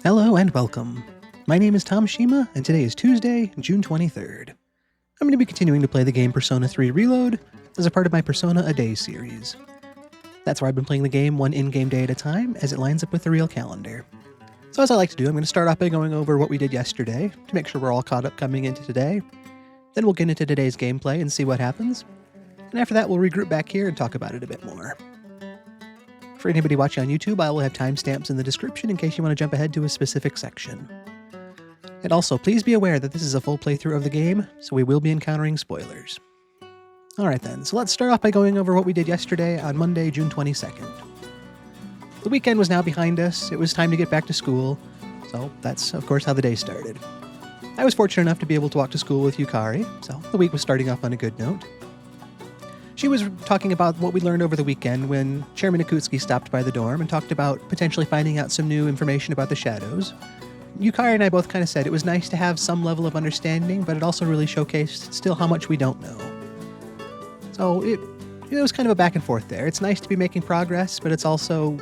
Hello and welcome. My name is Tom Shima, and today is Tuesday, June 23rd. I'm going to be continuing to play the game Persona 3 Reload as a part of my Persona A Day series. That's where I've been playing the game one in-game day at a time as it lines up with the real calendar. So as I like to do, I'm going to start off by going over what we did yesterday to make sure we're all caught up coming into today. Then we'll get into today's gameplay and see what happens. And after that, we'll regroup back here and talk about it a bit more. For anybody watching on YouTube, I will have timestamps in the description in case you want to jump ahead to a specific section. And also, please be aware that this is a full playthrough of the game, so we will be encountering spoilers. Alright then, so let's start off by going over what we did yesterday on Monday, June 22nd. The weekend was now behind us, it was time to get back to school, so that's of course how the day started. I was fortunate enough to be able to walk to school with Yukari, so the week was starting off on a good note. She was talking about what we learned over the weekend when Chairman Akutsuki stopped by the dorm and talked about potentially finding out some new information about the Shadows. Yukari and I both kind of said it was nice to have some level of understanding, but it also really showcased still how much we don't know. So it was kind of a back and forth there. It's nice to be making progress, but it's also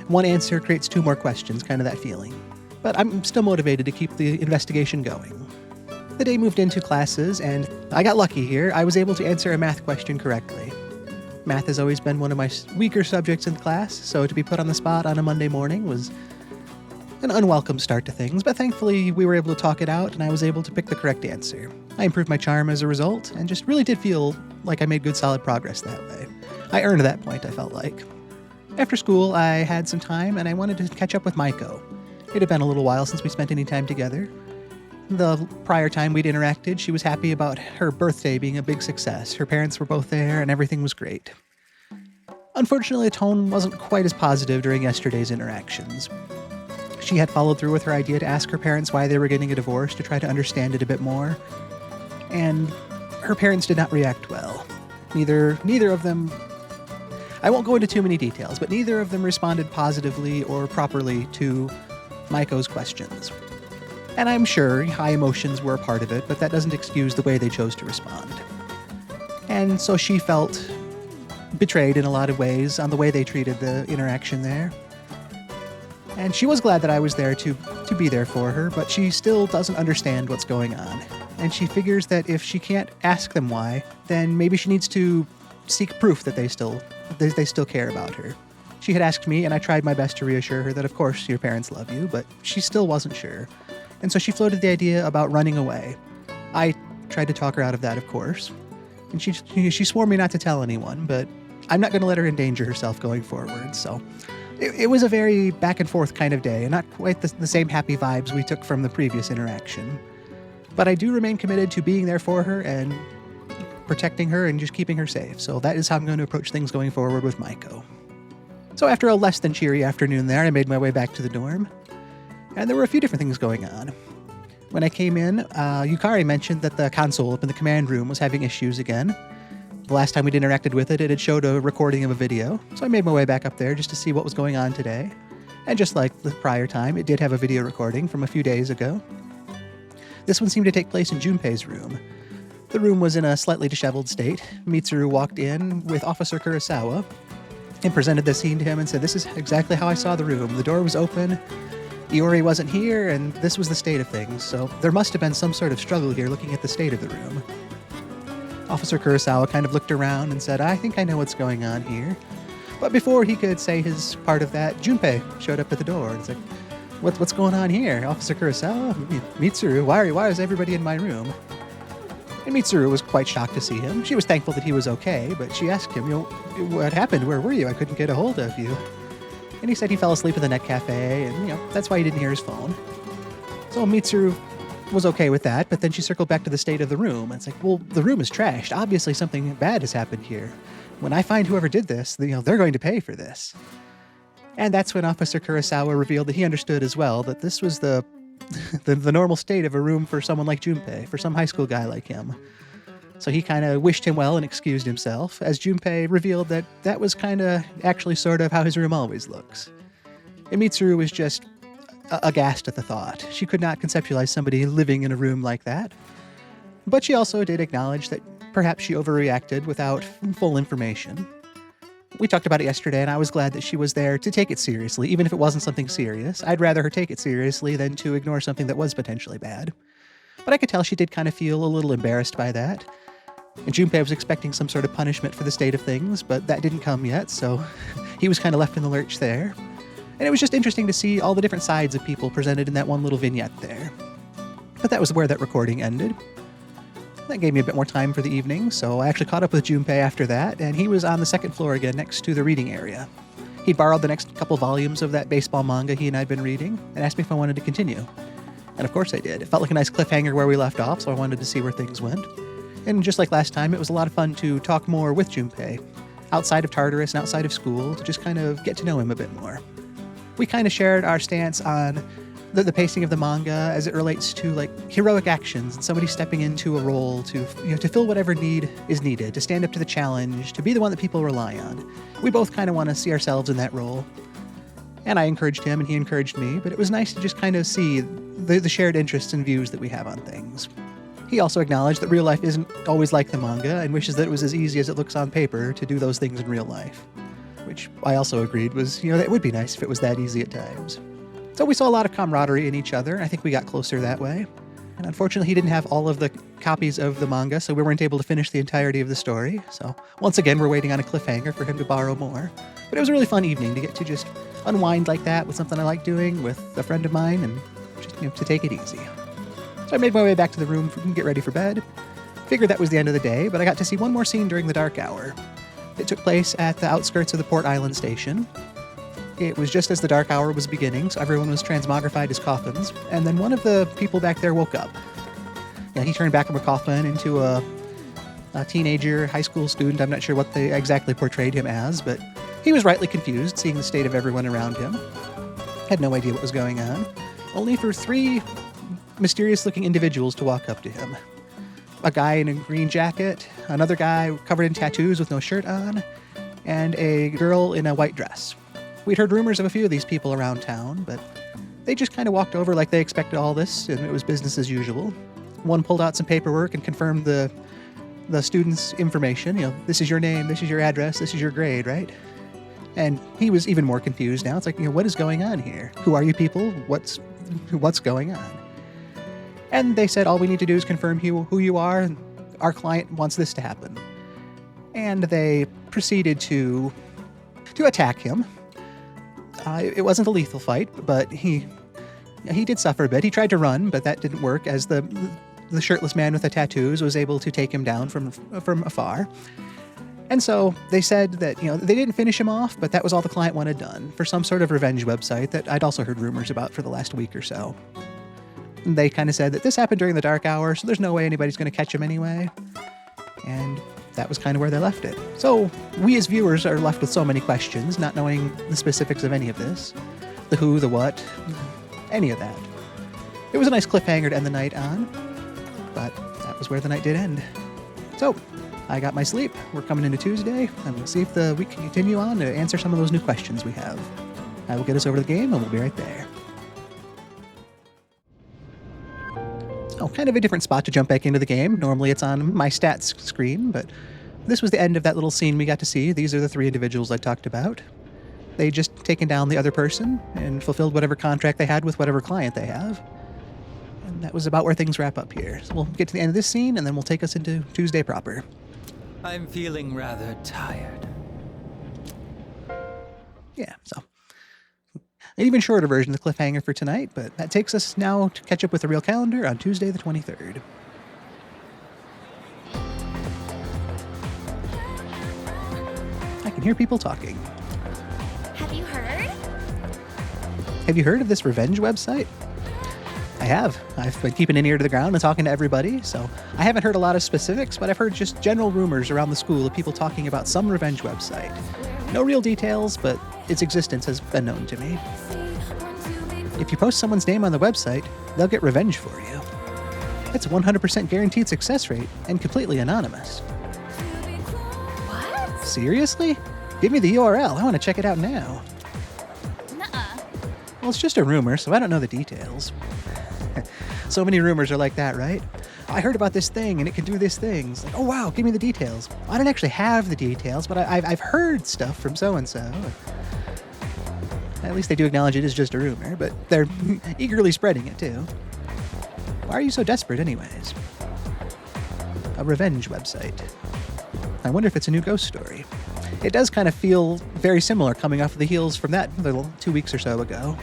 one answer creates two more questions, kind of that feeling. But I'm still motivated to keep the investigation going. The day moved into classes, and I got lucky here. I was able to answer a math question correctly. Math has always been one of my weaker subjects in class, so to be put on the spot on a Monday morning was an unwelcome start to things, but thankfully we were able to talk it out, and I was able to pick the correct answer. I improved my charm as a result, and just really did feel like I made good solid progress that way. I earned that point, I felt like. After school, I had some time, and I wanted to catch up with Maiko. It had been a little while since we spent any time together. The prior time we'd interacted, she was happy about her birthday being a big success. Her parents were both there, and everything was great. Unfortunately, the tone wasn't quite as positive during yesterday's interactions. She had followed through with her idea to ask her parents why they were getting a divorce to try to understand it a bit more, and her parents did not react well. Neither of them... I won't go into too many details, but neither of them responded positively or properly to Maiko's questions. And I'm sure high emotions were a part of it, but that doesn't excuse the way they chose to respond. And so she felt betrayed in a lot of ways on the way they treated the interaction there. And she was glad that I was there to be there for her, but she still doesn't understand what's going on. And she figures that if she can't ask them why, then maybe she needs to seek proof that they still care about her. She had asked me, and I tried my best to reassure her that of course your parents love you, but she still wasn't sure. And so she floated the idea about running away. I tried to talk her out of that, of course. And she swore me not to tell anyone, but I'm not going to let her endanger herself going forward. So it was a very back and forth kind of day, and not quite the same happy vibes we took from the previous interaction. But I do remain committed to being there for her and protecting her and just keeping her safe. So that is how I'm going to approach things going forward with Maiko. So after a less than cheery afternoon there, I made my way back to the dorm. And there were a few different things going on. When I came in, Yukari mentioned that the console up in the command room was having issues again. The last time we'd interacted with it, it had showed a recording of a video, so I made my way back up there just to see what was going on today. And just like the prior time, it did have a video recording from a few days ago. This one seemed to take place in Junpei's room. The room was in a slightly disheveled state. Mitsuru walked in with Officer Kurosawa and presented the scene to him and said, "This is exactly how I saw the room. The door was open. Iori wasn't here, and this was the state of things, so there must have been some sort of struggle here looking at the state of the room." Officer Kurosawa kind of looked around and said, "I think I know what's going on here." But before he could say his part of that, Junpei showed up at the door. It's like, what's going on here? Officer Kurosawa? Mitsuru, why is everybody in my room? And Mitsuru was quite shocked to see him. She was thankful that he was okay, but she asked him, what happened? Where were you? I couldn't get a hold of you. And he said he fell asleep at the net cafe, and that's why he didn't hear his phone. So Mitsuru was okay with that, but then she circled back to the state of the room. And it's like, well, the room is trashed. Obviously something bad has happened here. When I find whoever did this, they're going to pay for this. And that's when Officer Kurosawa revealed that he understood as well that this was the normal state of a room for someone like Junpei, for some high school guy like him. So he kind of wished him well and excused himself, as Junpei revealed that that was kind of actually sort of how his room always looks. And Mitsuru was just aghast at the thought. She could not conceptualize somebody living in a room like that. But she also did acknowledge that perhaps she overreacted without full information. We talked about it yesterday, and I was glad that she was there to take it seriously, even if it wasn't something serious. I'd rather her take it seriously than to ignore something that was potentially bad. But I could tell she did kind of feel a little embarrassed by that. And Junpei was expecting some sort of punishment for the state of things, but that didn't come yet, so he was kind of left in the lurch there. And it was just interesting to see all the different sides of people presented in that one little vignette there. But that was where that recording ended. That gave me a bit more time for the evening, so I actually caught up with Junpei after that, and he was on the second floor again next to the reading area. He borrowed the next couple volumes of that baseball manga he and I had been reading, and asked me if I wanted to continue. And of course I did. It felt like a nice cliffhanger where we left off, so I wanted to see where things went. And just like last time, it was a lot of fun to talk more with Junpei, outside of Tartarus and outside of school, to just kind of get to know him a bit more. We kind of shared our stance on the pacing of the manga as it relates to like heroic actions and somebody stepping into a role to fill whatever need is needed, to stand up to the challenge, to be the one that people rely on. We both kind of want to see ourselves in that role. And I encouraged him and he encouraged me, but it was nice to just kind of see the shared interests and views that we have on things. He also acknowledged that real life isn't always like the manga and wishes that it was as easy as it looks on paper to do those things in real life. Which I also agreed was, that it would be nice if it was that easy at times. So we saw a lot of camaraderie in each other, and I think we got closer that way. And unfortunately, he didn't have all of the copies of the manga, so we weren't able to finish the entirety of the story. So once again, we're waiting on a cliffhanger for him to borrow more. But it was a really fun evening to get to just unwind like that with something I like doing with a friend of mine and just, to take it easy. So I made my way back to the room to get ready for bed. Figured that was the end of the day, but I got to see one more scene during the dark hour. It took place at the outskirts of the Port Island station. It was just as the dark hour was beginning, so everyone was transmogrified as coffins, and then one of the people back there woke up. He turned back from a coffin into a teenager, high school student. I'm not sure what they exactly portrayed him as, but he was rightly confused, seeing the state of everyone around him. Had no idea what was going on, only for 3 mysterious-looking individuals to walk up to him. A guy in a green jacket, another guy covered in tattoos with no shirt on, and a girl in a white dress. We'd heard rumors of a few of these people around town, but they just kind of walked over like they expected all this, and it was business as usual. One pulled out some paperwork and confirmed the student's information. This is your name, this is your address, this is your grade, right? And he was even more confused now. It's like, what is going on here? Who are you people? What's going on? And they said, all we need to do is confirm who you are, and our client wants this to happen. And they proceeded to attack him. It wasn't a lethal fight, but he did suffer a bit. He tried to run, but that didn't work, as the shirtless man with the tattoos was able to take him down from afar. And so they said that, they didn't finish him off, but that was all the client wanted done for some sort of revenge website that I'd also heard rumors about for the last week or so. And they kind of said that this happened during the dark hour, so there's no way anybody's going to catch him anyway. And that was kind of where they left it. So we as viewers are left with so many questions, not knowing the specifics of any of this. The who, the what, any of that. It was a nice cliffhanger to end the night on, but that was where the night did end. So I got my sleep. We're coming into Tuesday, and we'll see if the week can continue on to answer some of those new questions we have. I will get us over to the game, and we'll be right there. Oh, kind of a different spot to jump back into the game. Normally it's on my stats screen, but this was the end of that little scene we got to see. These are the 3 individuals I talked about. They just taken down the other person and fulfilled whatever contract they had with whatever client they have. And that was about where things wrap up here. So we'll get to the end of this scene, and then we'll take us into Tuesday proper. I'm feeling rather tired. Yeah, so an even shorter version of the cliffhanger for tonight, but that takes us now to catch up with the real calendar on Tuesday the 23rd. I can hear people talking. Have you heard? Have you heard of this revenge website? I have. I've been keeping an ear to the ground and talking to everybody, so I haven't heard a lot of specifics, but I've heard just general rumors around the school of people talking about some revenge website. No real details, but its existence has been known to me. If you post someone's name on the website, they'll get revenge for you. That's a 100% guaranteed success rate and completely anonymous. What? Seriously? Give me the URL. I want to check it out now. Nuh-uh. Well, it's just a rumor, so I don't know the details. So many rumors are like that, right? I heard about this thing and it can do this thing. It's like, oh wow, give me the details. I don't actually have the details, but I've heard stuff from so-and-so. At least they do acknowledge it is just a rumor, but they're eagerly spreading it too. Why are you so desperate anyways? A revenge website. I wonder if it's a new ghost story. It does kind of feel very similar coming off of the heels from that little 2 weeks or so ago.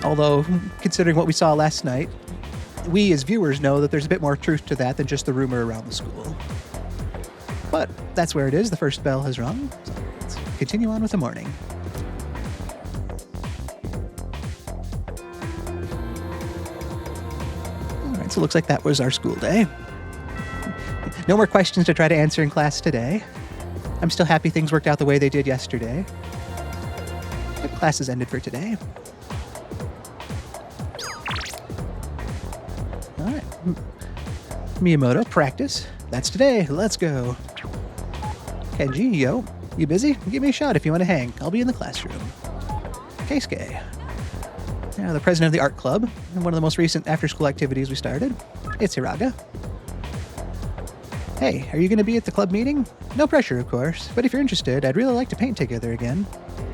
Although, considering what we saw last night, we as viewers know that there's a bit more truth to that than just the rumor around the school. But that's where it is. The first bell has rung. So let's continue on with the morning. Alright, so it looks like that was our school day. No more questions to try to answer in class today. I'm still happy things worked out the way they did yesterday. The class has ended for today. Alright. Miyamoto, practice. That's today. Let's go. Kenji, yo. You busy? Give me a shot if you want to hang. I'll be in the classroom. Keisuke. Now, the president of the art club, and one of the most recent after-school activities we started. It's Hiraga. Hey, are you going to be at the club meeting? No pressure, of course, but if you're interested, I'd really like to paint together again.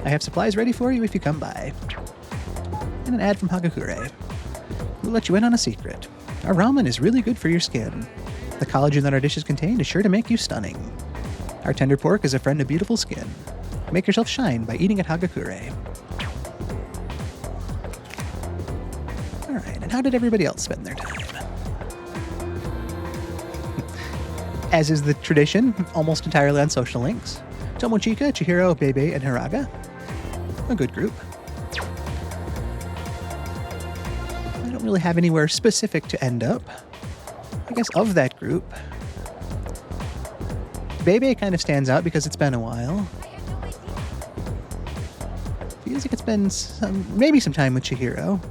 I have supplies ready for you if you come by. And an ad from Hagakure. We'll let you in on a secret. Our ramen is really good for your skin. The collagen that our dishes contain is sure to make you stunning. Our tender pork is a friend of beautiful skin. Make yourself shine by eating at Hagakure. Alright, and how did everybody else spend their time? As is the tradition, almost entirely on social links. Tomochika, Chihiro, Bebe, and Hiraga. A good group. I don't really have anywhere specific to end up. I guess of that group, Bebe kind of stands out because it's been a while. Feels like it's been maybe some time with Chihiro.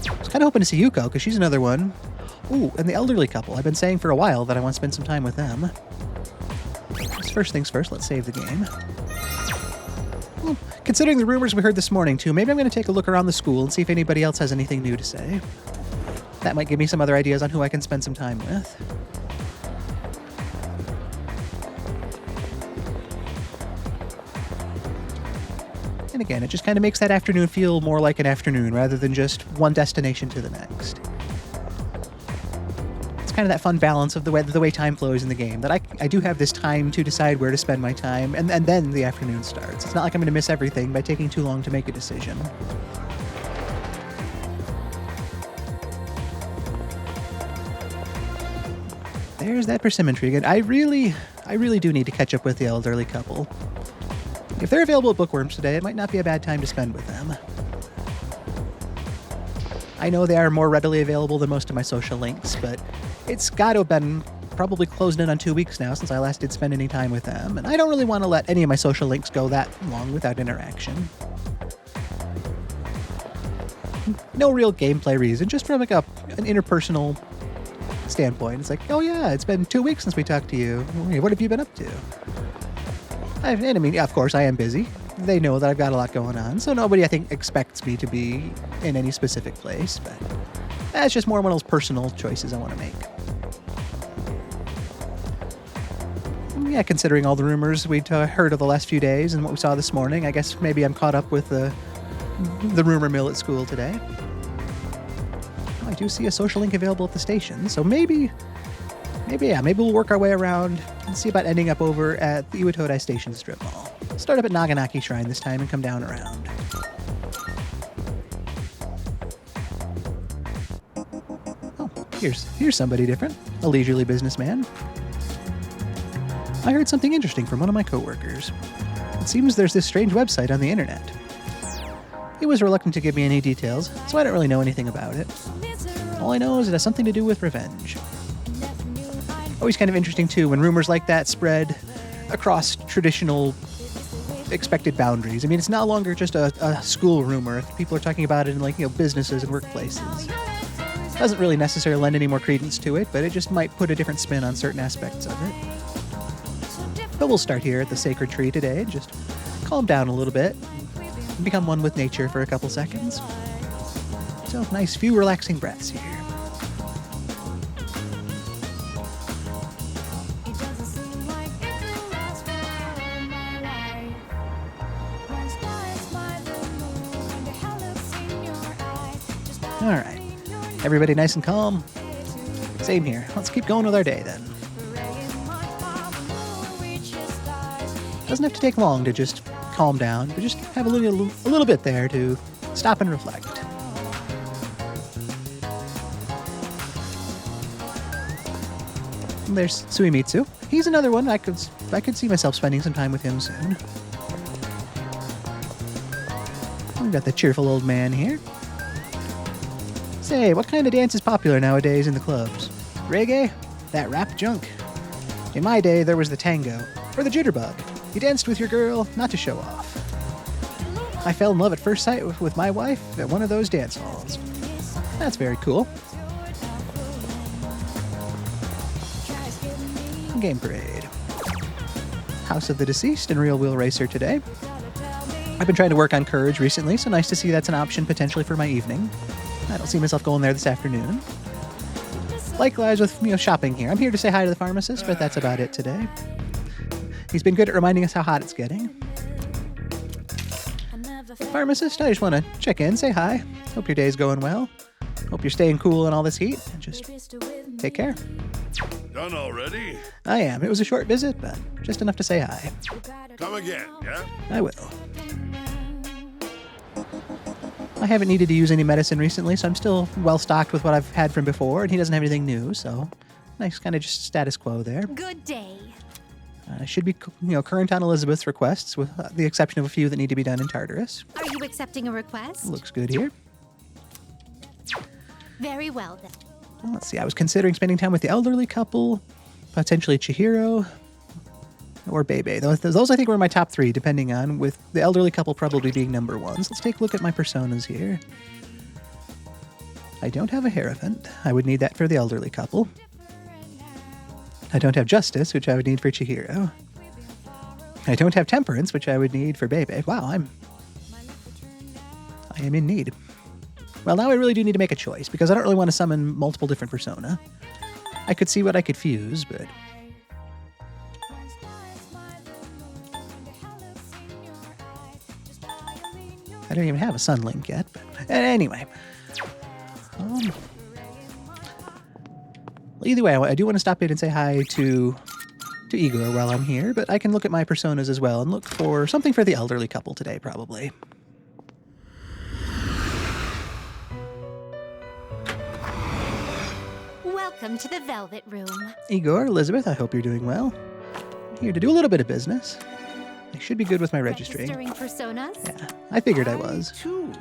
I was kind of hoping to see Yuko because she's another one. Ooh, and the elderly couple. I've been saying for a while that I want to spend some time with them. First things first, let's save the game. Well, considering the rumors we heard this morning too, maybe I'm going to take a look around the school and see if anybody else has anything new to say. That might give me some other ideas on who I can spend some time with. And again, it just kind of makes that afternoon feel more like an afternoon rather than just one destination to the next. Kind of that fun balance of the way time flows in the game, that I do have this time to decide where to spend my time, and then the afternoon starts. It's not like I'm going to miss everything by taking too long to make a decision. There's that persimmon tree again. I really do need to catch up with the elderly couple. If they're available at Bookworms today, it might not be a bad time to spend with them. I know they are more readily available than most of my social links, but it's got to have been probably closed in on 2 weeks now since I last did spend any time with them, and I don't really want to let any of my social links go that long without interaction. No real gameplay reason, just from like an interpersonal standpoint. It's like, oh yeah, it's been 2 weeks since we talked to you. What have you been up to? And I mean, yeah, of course, I am busy. They know that I've got a lot going on, so nobody, I think, expects me to be in any specific place, but that's just more one of those personal choices I want to make. Yeah, considering all the rumors we'd heard of the last few days and what we saw this morning, I guess maybe I'm caught up with the rumor mill at school today. Oh, I do see a social link available at the station, so maybe we'll work our way around and see about ending up over at the Iwatodai Station Strip Mall. Start up at Naganaki Shrine this time and come down around. Oh, here's somebody different. A leisurely businessman. I heard something interesting from one of my coworkers. It seems there's this strange website on the internet. He was reluctant to give me any details, so I don't really know anything about it. All I know is it has something to do with revenge. Always kind of interesting too when rumors like that spread across traditional expected boundaries. I mean, it's no longer just a school rumor. People are talking about it in businesses and workplaces. Doesn't really necessarily lend any more credence to it, but it just might put a different spin on certain aspects of it. But we'll start here at the Sacred Tree today and just calm down a little bit and become one with nature for a couple seconds. So, nice few relaxing breaths here. Alright. Everybody nice and calm? Same here. Let's keep going with our day then. Doesn't have to take long to just calm down, but just have a little bit there to stop and reflect. And there's Suimitsu. He's another one I could see myself spending some time with him soon. We've got the cheerful old man here. Say, what kind of dance is popular nowadays in the clubs? Reggae? That rap junk? In my day, there was the tango, or the jitterbug. You danced with your girl, not to show off. I fell in love at first sight with my wife at one of those dance halls. That's very cool. Game Parade. House of the Deceased and Real Wheel Racer today. I've been trying to work on Courage recently, so nice to see that's an option potentially for my evening. I don't see myself going there this afternoon. Likewise with, shopping here. I'm here to say hi to the pharmacist, but that's about it today. He's been good at reminding us how hot it's getting. Pharmacist, I just want to check in, say hi. Hope your day's going well. Hope you're staying cool in all this heat. And just take care. Done already? I am. It was a short visit, but just enough to say hi. Come again, yeah? I will. I haven't needed to use any medicine recently, so I'm still well stocked with what I've had from before, and he doesn't have anything new, so nice kind of just status quo there. Good day. Should be, current on Elizabeth's requests, with the exception of a few that need to be done in Tartarus. Are you accepting a request? Looks good here. Very well, then. Well, let's see, I was considering spending time with the elderly couple, potentially Chihiro, or Bebe. Those I think were my top three, depending on, with the elderly couple probably being number one. So let's take a look at my personas here. I don't have a Hierophant. I would need that for the elderly couple. I don't have Justice, which I would need for Chihiro. I don't have Temperance, which I would need for Bebe. Wow, I am in need. Well, now I really do need to make a choice, because I don't really want to summon multiple different persona. I could see what I could fuse, but... I don't even have a Sun Link yet, but anyway. Either way, I do want to stop in and say hi to Igor while I'm here, but I can look at my personas as well and look for something for the elderly couple today, probably. Welcome to the Velvet Room. Igor, Elizabeth, I hope you're doing well. I'm here to do a little bit of business. I should be good with my registering. Registering personas? Yeah, I figured I was. Too.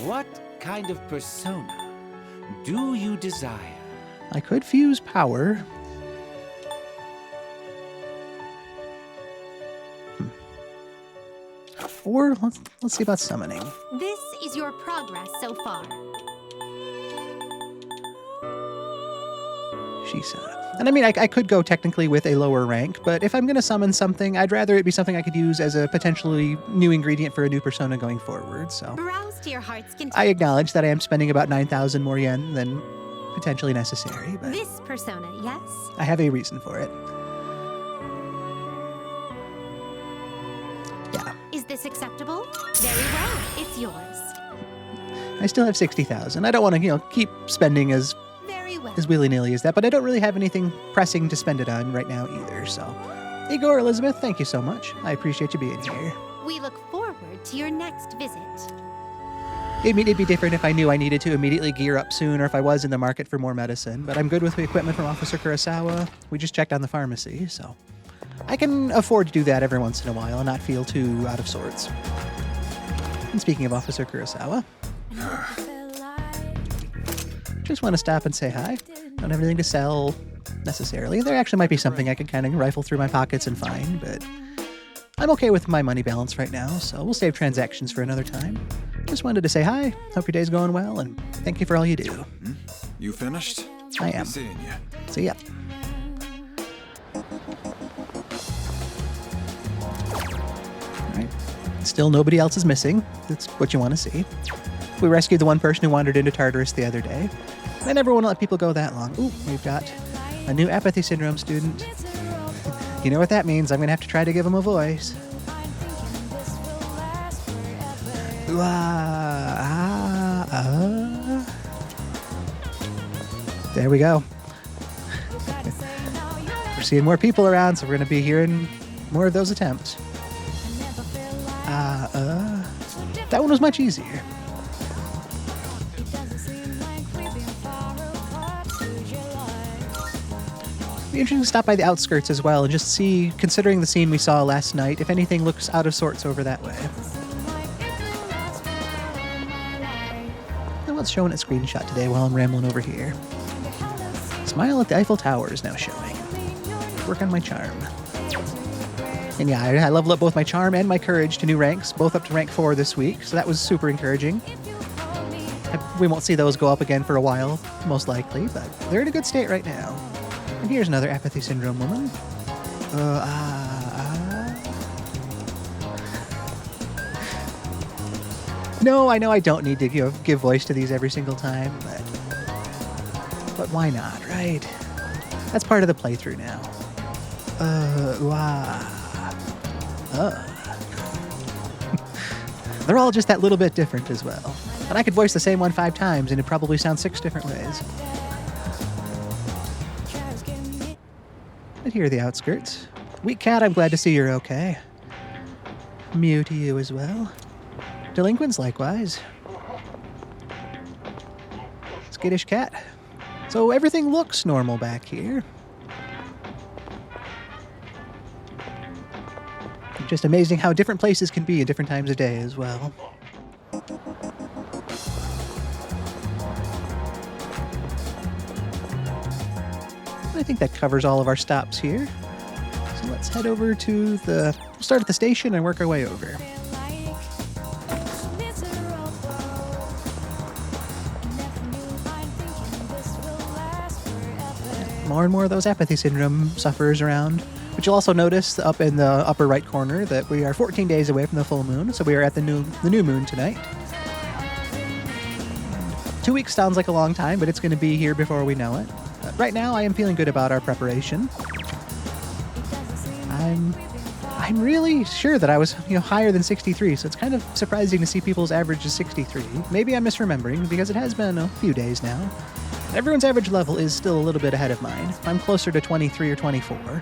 What kind of persona do you desire? I could fuse power. Or let's see about summoning. This is your progress so far. Shisa. And I mean, I could go technically with a lower rank, but if I'm going to summon something, I'd rather it be something I could use as a potentially new ingredient for a new persona going forward, so... Browse to your heart's content. I acknowledge that I am spending about 9,000 more yen than potentially necessary, but... This persona, yes? I have a reason for it. Yeah. Is this acceptable? Very well, it's yours. I still have 60,000. I don't want to, keep spending as willy-nilly as that, but I don't really have anything pressing to spend it on right now either, so... Igor, Elizabeth, thank you so much. I appreciate you being here. We look forward to your next visit. It'd be different if I knew I needed to immediately gear up soon or if I was in the market for more medicine, but I'm good with the equipment from Officer Kurosawa. We just checked on the pharmacy, so... I can afford to do that every once in a while and not feel too out of sorts. And speaking of Officer Kurosawa... just want to stop and say hi. Don't have anything to sell, necessarily. There actually might be something I could kind of rifle through my pockets and find, but I'm okay with my money balance right now, so we'll save transactions for another time. Just wanted to say hi, hope your day's going well, and thank you for all you do. You finished? I am. Seeing you. See ya. Alright. Still nobody else is missing. That's what you want to see. We rescued the one person who wandered into Tartarus the other day. I never want to let people go that long. Ooh, we've got a new apathy syndrome student. You know what that means. I'm going to have to try to give him a voice. There we go. We're seeing more people around, so we're going to be hearing more of those attempts. That one was much easier. Be interesting to stop by the outskirts as well and just see, considering the scene we saw last night, if anything looks out of sorts over that way. And what's showing a screenshot today while I'm rambling over here? Smile at the Eiffel Tower is now showing. Work on my charm. And yeah, I leveled up both my charm and my courage to new ranks, both up to rank 4 this week, so that was super encouraging. We won't see those go up again for a while, most likely, but they're in a good state right now. And here's another apathy syndrome woman. No, I know I don't need to give voice to these every single time, but why not, right? That's part of the playthrough now. They're all just that little bit different as well. And I could voice the same one 5 times and it'd probably sound 6 different ways. But here are the outskirts. Weak Cat, I'm glad to see you're okay. Mew to you as well. Delinquents likewise. Skittish Cat. So everything looks normal back here. Just amazing how different places can be at different times of day as well. I think that covers all of our stops here. So let's head over to we'll start at the station and work our way over. More and more of those apathy syndrome sufferers around. But you'll also notice up in the upper right corner that we are 14 days away from the full moon, so we are at the new moon tonight. 2 weeks sounds like a long time, but it's going to be here before we know it. Right now, I am feeling good about our preparation. I'm really sure that I was higher than 63, so it's kind of surprising to see people's average is 63. Maybe I'm misremembering because it has been a few days now. Everyone's average level is still a little bit ahead of mine. I'm closer to 23 or 24.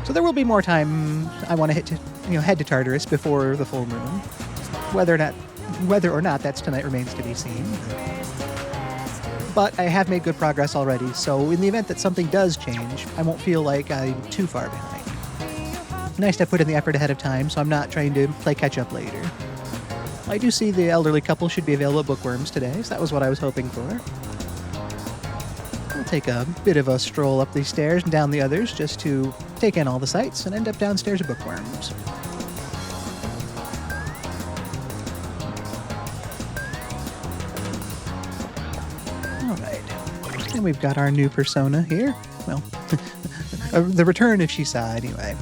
So there will be more time I want to head to Tartarus before the full moon. Whether or not that's tonight remains to be seen. But I have made good progress already, so in the event that something does change, I won't feel like I'm too far behind. Nice to put in the effort ahead of time, so I'm not trying to play catch up later. I do see the elderly couple should be available at Bookworms today, so that was what I was hoping for. We'll take a bit of a stroll up these stairs and down the others just to take in all the sights and end up downstairs at Bookworms. Alright. And we've got our new persona here. Well, the return of Shisa anyway.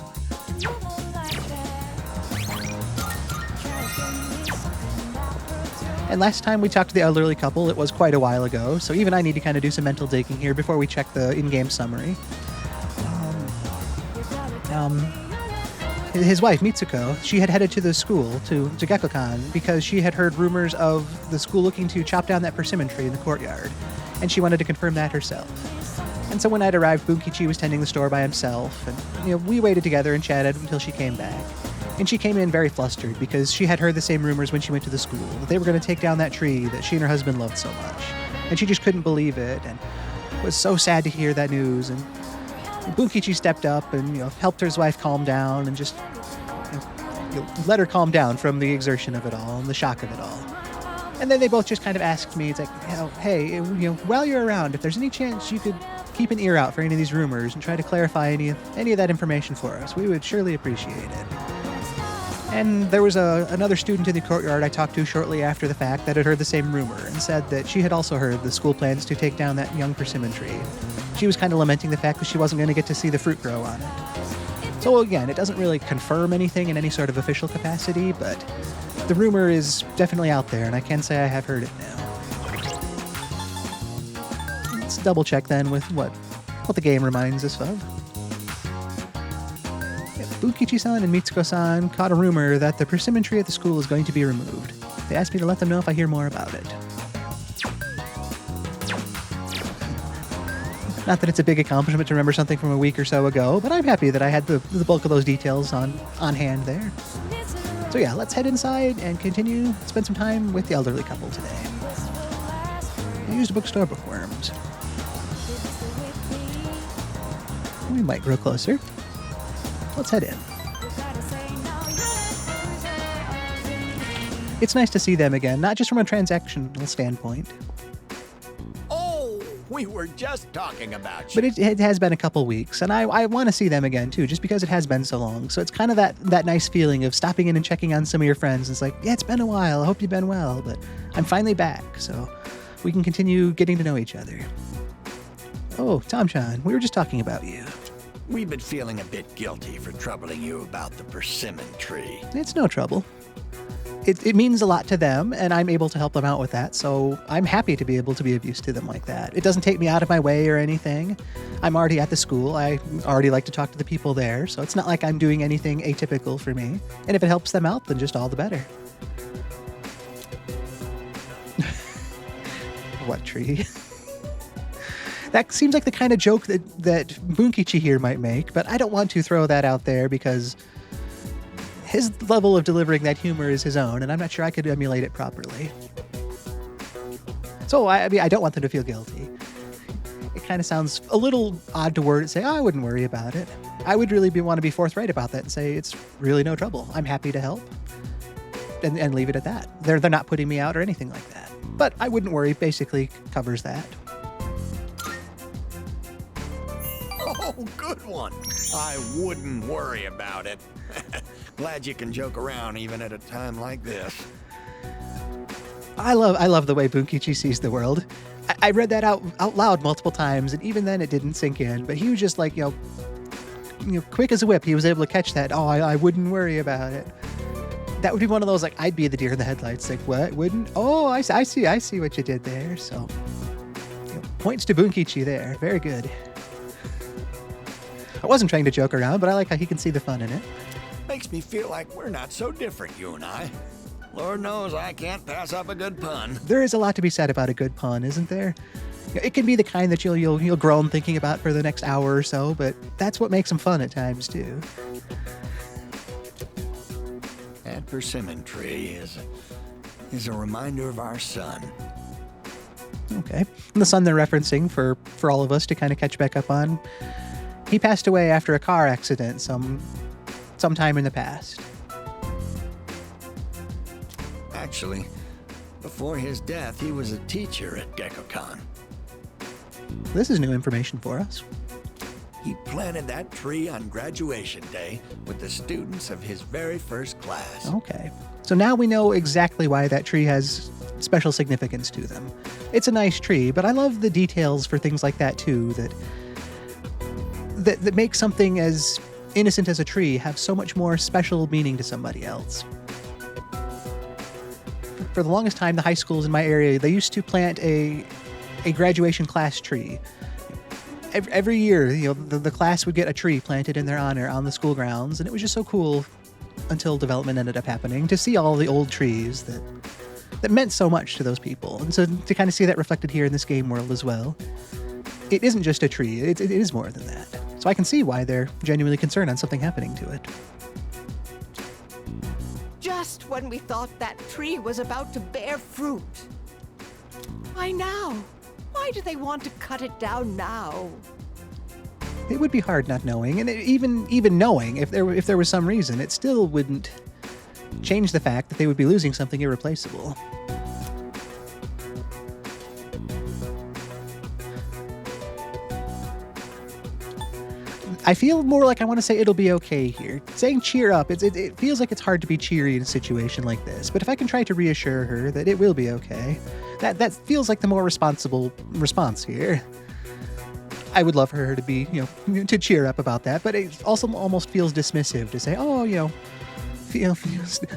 And last time we talked to the elderly couple, it was quite a while ago, so even I need to kind of do some mental digging here before we check the in-game summary. His wife, Mitsuko, she had headed to the school, to Gekkoukan, because she had heard rumors of the school looking to chop down that persimmon tree in the courtyard, and she wanted to confirm that herself. And so when I'd arrived, Bunkichi was tending the store by himself, and we waited together and chatted until she came back. And she came in very flustered because she had heard the same rumors when she went to the school, that they were going to take down that tree that she and her husband loved so much. And she just couldn't believe it and was so sad to hear that news. And Bunkichi stepped up and helped his wife calm down and just let her calm down from the exertion of it all and the shock of it all. And then they both just kind of asked me, it's like, hey, while you're around, if there's any chance you could keep an ear out for any of these rumors and try to clarify any of that information for us, we would surely appreciate it. And there was another student in the courtyard I talked to shortly after the fact that had heard the same rumor and said that she had also heard the school plans to take down that young persimmon tree. She was kind of lamenting the fact that she wasn't going to get to see the fruit grow on it. So again, it doesn't really confirm anything in any sort of official capacity, but the rumor is definitely out there, and I can say I have heard it now. Let's double check then with what the game reminds us of. Yeah, Bunkichi-san and Mitsuko-san caught a rumor that the persimmon tree at the school is going to be removed. They asked me to let them know if I hear more about it. Not that it's a big accomplishment to remember something from a week or so ago, but I'm happy that I had the bulk of those details on hand there. So yeah, let's head inside and continue, spend some time with the elderly couple today. I used a bookstore bookworms. We might grow closer. Let's head in. It's nice to see them again, not just from a transactional standpoint, Oh, we were just talking about you. but it has been a couple weeks, and I want to see them again too, just because it has been so long. So it's kind of that nice feeling of stopping in and checking on some of your friends. It's like, yeah, it's been a while. I hope you've been well, but I'm finally back, so we can continue getting to know each other. Oh, Tom-chan, we were just talking about you. We've been feeling a bit guilty for troubling you about the persimmon tree. It's no trouble. It means a lot to them, and I'm able to help them out with that, so I'm happy to be able to be of use to them like that. It doesn't take me out of my way or anything. I'm already at the school. I already like to talk to the people there, so it's not like I'm doing anything atypical for me. And if it helps them out, then just all the better. What tree? That seems like the kind of joke that Bunkichi here might make, but I don't want to throw that out there because his level of delivering that humor is his own, and I'm not sure I could emulate it properly. So, I mean, I don't want them to feel guilty. It kind of sounds a little odd to word it, say, oh, I wouldn't worry about it. I would really want to be forthright about that and say, it's really no trouble. I'm happy to help. And leave it at that. They're not putting me out or anything like that. But I wouldn't worry basically covers that. Oh, good one. I wouldn't worry about it. Glad you can joke around even at a time like this. I love the way Bunkichi sees the world. I read that out loud multiple times, and even then it didn't sink in. But he was just like, quick as a whip. He was able to catch that. Oh, I wouldn't worry about it. That would be one of those, like, I'd be the deer in the headlights. Like, what? Wouldn't? Oh, I see what you did there. So, points to Bunkichi there. Very good. I wasn't trying to joke around, but I like how he can see the fun in it. Makes me feel like we're not so different, you and I. Lord knows I can't pass up a good pun. There is a lot to be said about a good pun, isn't there? It can be the kind that you'll groan thinking about for the next hour or so, but that's what makes them fun at times too. That persimmon tree is a reminder of our son. Okay. And the son they're referencing for all of us to kind of catch back up on, he passed away after a car accident sometime in the past. Actually, before his death, he was a teacher at Gekkoukan. This is new information for us. He planted that tree on graduation day with the students of his very first class. Okay. So now we know exactly why that tree has special significance to them. It's a nice tree, but I love the details for things like that too, that make something as innocent as a tree have so much more special meaning to somebody else. For the longest time, the high schools in my area, they used to plant a graduation class tree. Every year, the class would get a tree planted in their honor on the school grounds, and it was just so cool until development ended up happening to see all the old trees that meant so much to those people. And so to kind of see that reflected here in this game world as well. It isn't just a tree, it is more than that. So I can see why they're genuinely concerned on something happening to it. Just when we thought that tree was about to bear fruit. Why now? Why do they want to cut it down now? It would be hard not knowing, and even knowing, if there was some reason, it still wouldn't change the fact that they would be losing something irreplaceable. I feel more like I want to say it'll be okay here. Saying cheer up, it feels like it's hard to be cheery in a situation like this, but if I can try to reassure her that it will be okay, that feels like the more responsible response here. I would love for her to be, to cheer up about that, but it also almost feels dismissive to say, oh,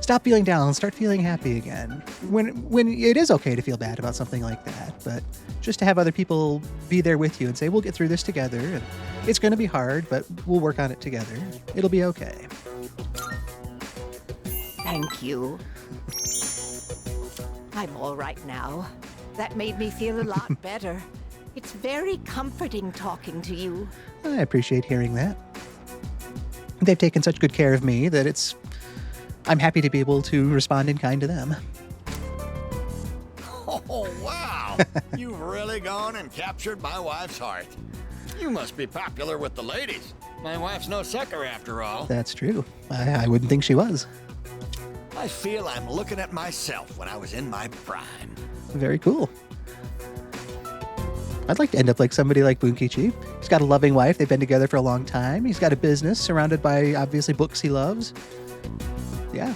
stop feeling down, start feeling happy again. When it is okay to feel bad about something like that, but just to have other people be there with you and say, we'll get through this together, and it's going to be hard, but we'll work on it together. It'll be okay. Thank you. I'm all right now. That made me feel a lot better. It's very comforting talking to you. I appreciate hearing that. They've taken such good care of me that I'm happy to be able to respond in kind to them. Oh, wow. You've really gone and captured my wife's heart. You must be popular with the ladies. My wife's no sucker after all. That's true. I wouldn't think she was. I feel I'm looking at myself when I was in my prime. Very cool. I'd like to end up like somebody like Bunkichi. He's got a loving wife. They've been together for a long time. He's got a business surrounded by, obviously, books he loves. Yeah,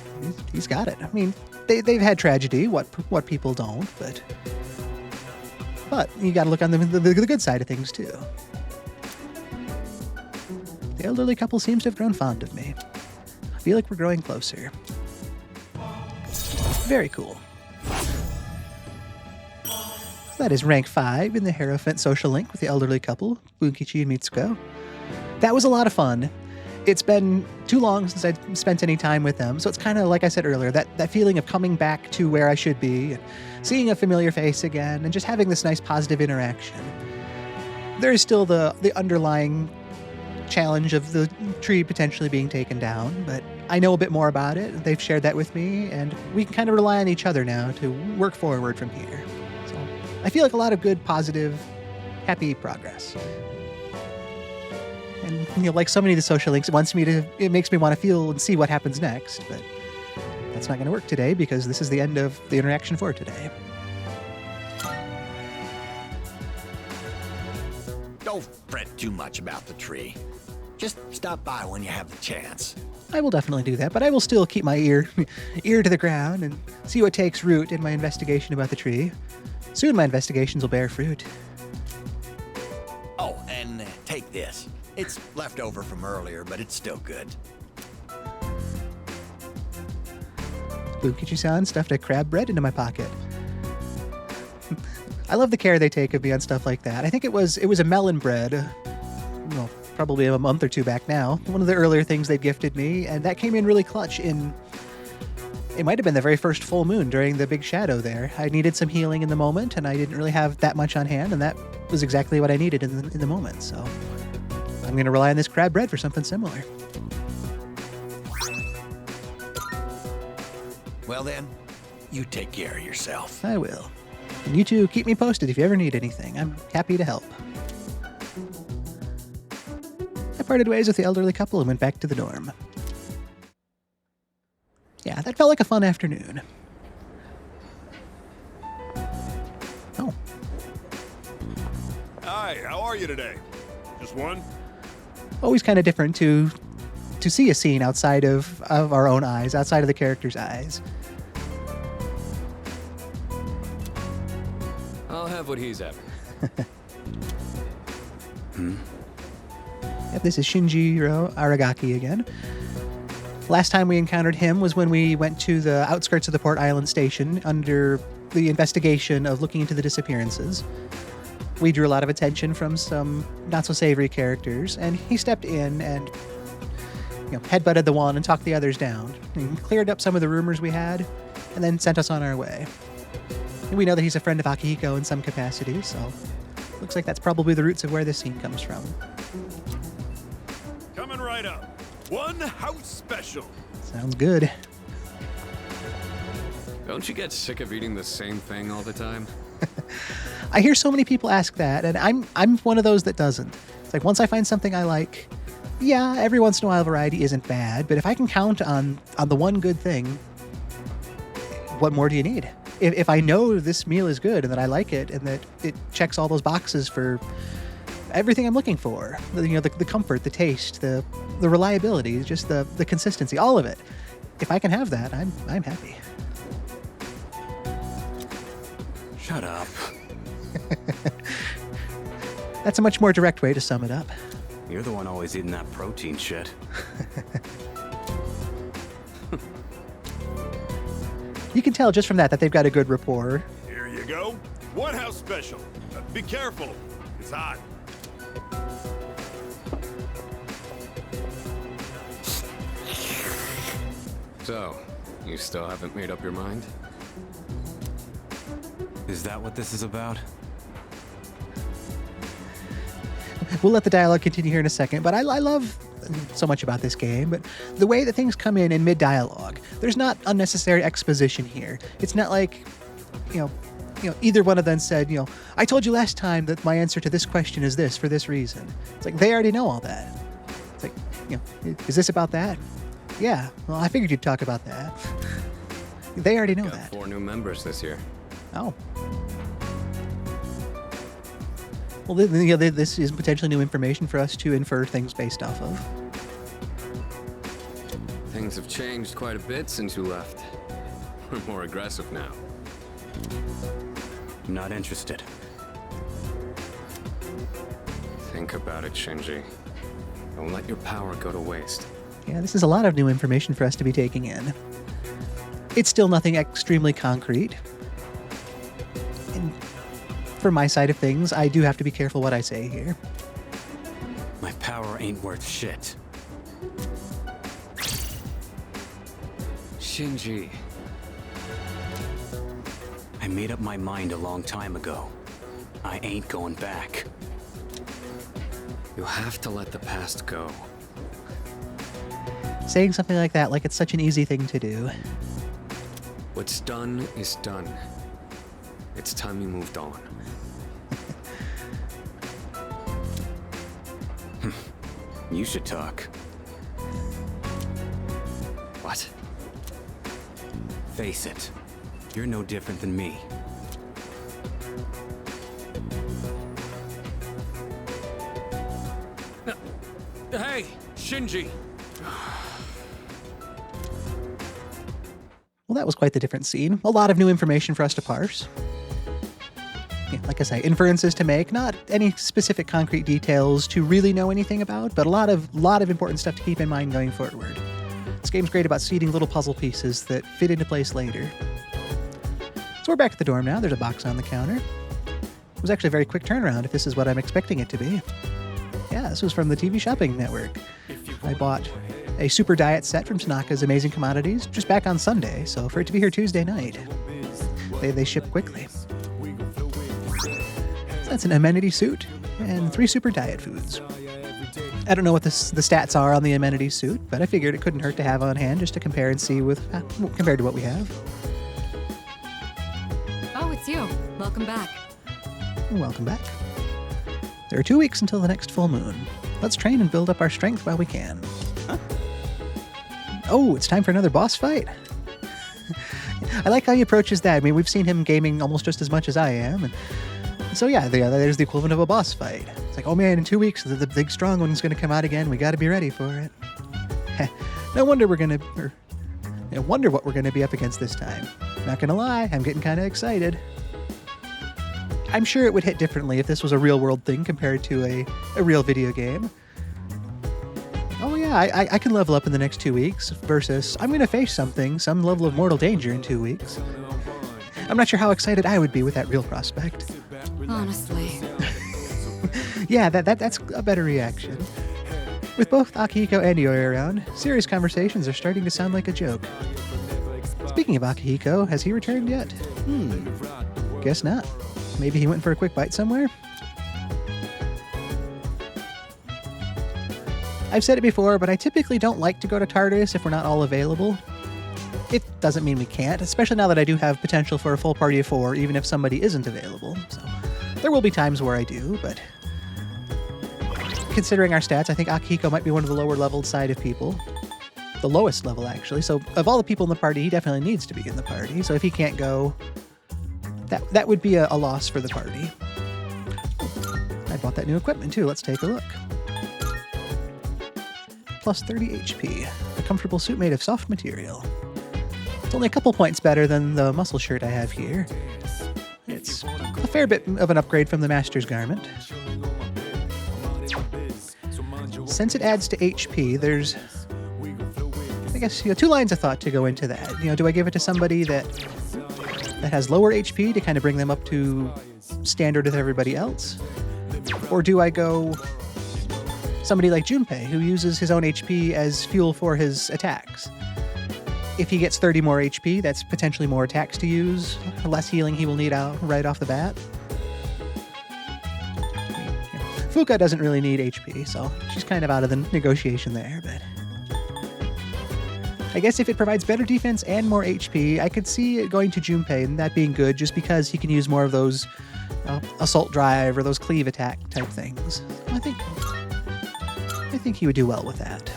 he's got it. I mean, they've had tragedy, what people don't, but you got to look on the good side of things, too. The elderly couple seems to have grown fond of me. I feel like we're growing closer. Very cool. That is rank 5 in the Hierophant social link with the elderly couple, Bunkichi and Mitsuko. That was a lot of fun. It's been too long since I've spent any time with them, so it's kind of, like I said earlier, that feeling of coming back to where I should be, and seeing a familiar face again, and just having this nice positive interaction. There is still the underlying challenge of the tree potentially being taken down, but I know a bit more about it. They've shared that with me, and we can kind of rely on each other now to work forward from here. I feel like a lot of good, positive, happy progress. And, like so many of the social links, it makes me want to feel and see what happens next, but that's not going to work today because this is the end of the interaction for today. Don't fret too much about the tree. Just stop by when you have the chance. I will definitely do that, but I will still keep my ear to the ground and see what takes root in my investigation about the tree. Soon my investigations will bear fruit. Oh, and take this. It's left over from earlier, but it's still good. Bunkichi-san stuffed a crab bread into my pocket. I love the care they take of me on stuff like that. I think it was a melon bread, well, probably a month or two back now. One of the earlier things they gifted me, and that came in really clutch in... It might have been the very first full moon during the big shadow there. I needed some healing in the moment, and I didn't really have that much on hand, and that was exactly what I needed in the moment. So I'm going to rely on this crab bread for something similar. Well then, you take care of yourself. I will. And you two, keep me posted if you ever need anything. I'm happy to help. I parted ways with the elderly couple and went back to the dorm. Yeah, that felt like a fun afternoon. Oh. Hi, how are you today? Just one? Always kind of different to see a scene outside of our own eyes, outside of the character's eyes. I'll have what he's having. Yep, this is Shinjiro Aragaki again. Last time we encountered him was when we went to the outskirts of the Port Island station under the investigation of looking into the disappearances. We drew a lot of attention from some not-so-savory characters, and he stepped in and headbutted the one and talked the others down, and cleared up some of the rumors we had, and then sent us on our way. And we know that he's a friend of Akihiko in some capacity, so looks like that's probably the roots of where this scene comes from. Coming right up. One house special. Sounds good. Don't you get sick of eating the same thing all the time? I hear so many people ask that, and I'm one of those that doesn't. It's like once I find something I like, yeah, every once in a while variety isn't bad, but if I can count on the one good thing, what more do you need? If I know this meal is good and that I like it and that it checks all those boxes for everything I'm looking for, the comfort, the taste, the reliability, just the consistency, all of it. If I can have that, I'm happy. Shut up. That's a much more direct way to sum it up. You're the one always eating that protein shit. tell just from that they've got a good rapport. Here you go. One house special. Be careful. It's hot. So, you still haven't made up your mind? Is that what this is about? We'll let the dialogue continue here in a second, but I love so much about this game, but the way that things come in mid-dialogue, there's not unnecessary exposition here. It's not like, either one of them said, I told you last time that my answer to this question is this for this reason. It's like, they already know all that. It's like, is this about that? Yeah, well, I figured you'd talk about that. They already know Got that. 4 new members this year. Oh. Well, this is potentially new information for us to infer things based off of. Things have changed quite a bit since you left. We're more aggressive now. Not interested. Think about it, Shinji. Don't let your power go to waste. Yeah, this is a lot of new information for us to be taking in. It's still nothing extremely concrete. And from my side of things, I do have to be careful what I say here. My power ain't worth shit. Shinji. I made up my mind a long time ago. I ain't going back. You have to let the past go. Saying something like that, like it's such an easy thing to do. What's done is done. It's time you moved on. You should talk. What? Face it. You're no different than me. Hey, Shinji! Well, that was quite the different scene. A lot of new information for us to parse. Yeah, like I say, inferences to make, not any specific concrete details to really know anything about, but a lot of important stuff to keep in mind going forward. This game's great about seeding little puzzle pieces that fit into place later. So we're back at the dorm now. There's a box on the counter. It was actually a very quick turnaround if this is what I'm expecting it to be. Yeah, this was from the TV Shopping Network. I bought a super diet set from Tanaka's Amazing Commodities just back on Sunday, so for it to be here Tuesday night, they ship quickly. So that's an amenity suit and 3 super diet foods. I don't know what the stats are on the amenity suit, but I figured it couldn't hurt to have on hand just to compare and see with compared to what we have. Oh, it's you. Welcome back. Welcome back. There are 2 weeks until the next full moon. Let's train and build up our strength while we can. Huh? Oh, it's time for another boss fight. I like how he approaches that. I mean, we've seen him gaming almost just as much as I am. And so yeah, there's the equivalent of a boss fight. It's like, oh man, in 2 weeks, the big strong one's going to come out again. We got to be ready for it. No wonder what we're going to be up against this time. Not going to lie, I'm getting kind of excited. I'm sure it would hit differently if this was a real-world thing compared to a real video game. Oh yeah, I can level up in the next 2 weeks versus I'm going to face some level of mortal danger in 2 weeks. I'm not sure how excited I would be with that real prospect. Honestly. Yeah, that's a better reaction. With both Akihiko and Yoi around, serious conversations are starting to sound like a joke. Speaking of Akihiko, has he returned yet? Guess not. Maybe he went for a quick bite somewhere? I've said it before, but I typically don't like to go to Tartarus if we're not all available. It doesn't mean we can't, especially now that I do have potential for a full party of 4, even if somebody isn't available. So there will be times where I do, but considering our stats, I think Akihiko might be one of the lower leveled side of people. The lowest level, actually. So of all the people in the party, he definitely needs to be in the party. So if he can't go, that would be a loss for the party. I bought that new equipment too. Let's take a look. Plus 30 HP. A comfortable suit made of soft material. It's only a couple points better than the muscle shirt I have here. It's a fair bit of an upgrade from the Master's Garment. Since it adds to HP, there's, I guess, 2 lines of thought to go into that. Do I give it to somebody that that has lower HP to kind of bring them up to standard with everybody else? Or do I go somebody like Junpei, who uses his own HP as fuel for his attacks? If he gets 30 more HP, that's potentially more attacks to use, less healing he will need out right off the bat. Fuka doesn't really need HP, so she's kind of out of the negotiation there, but I guess if it provides better defense and more HP, I could see it going to Junpei and that being good just because he can use more of those assault drive or those cleave attack type things. I think he would do well with that.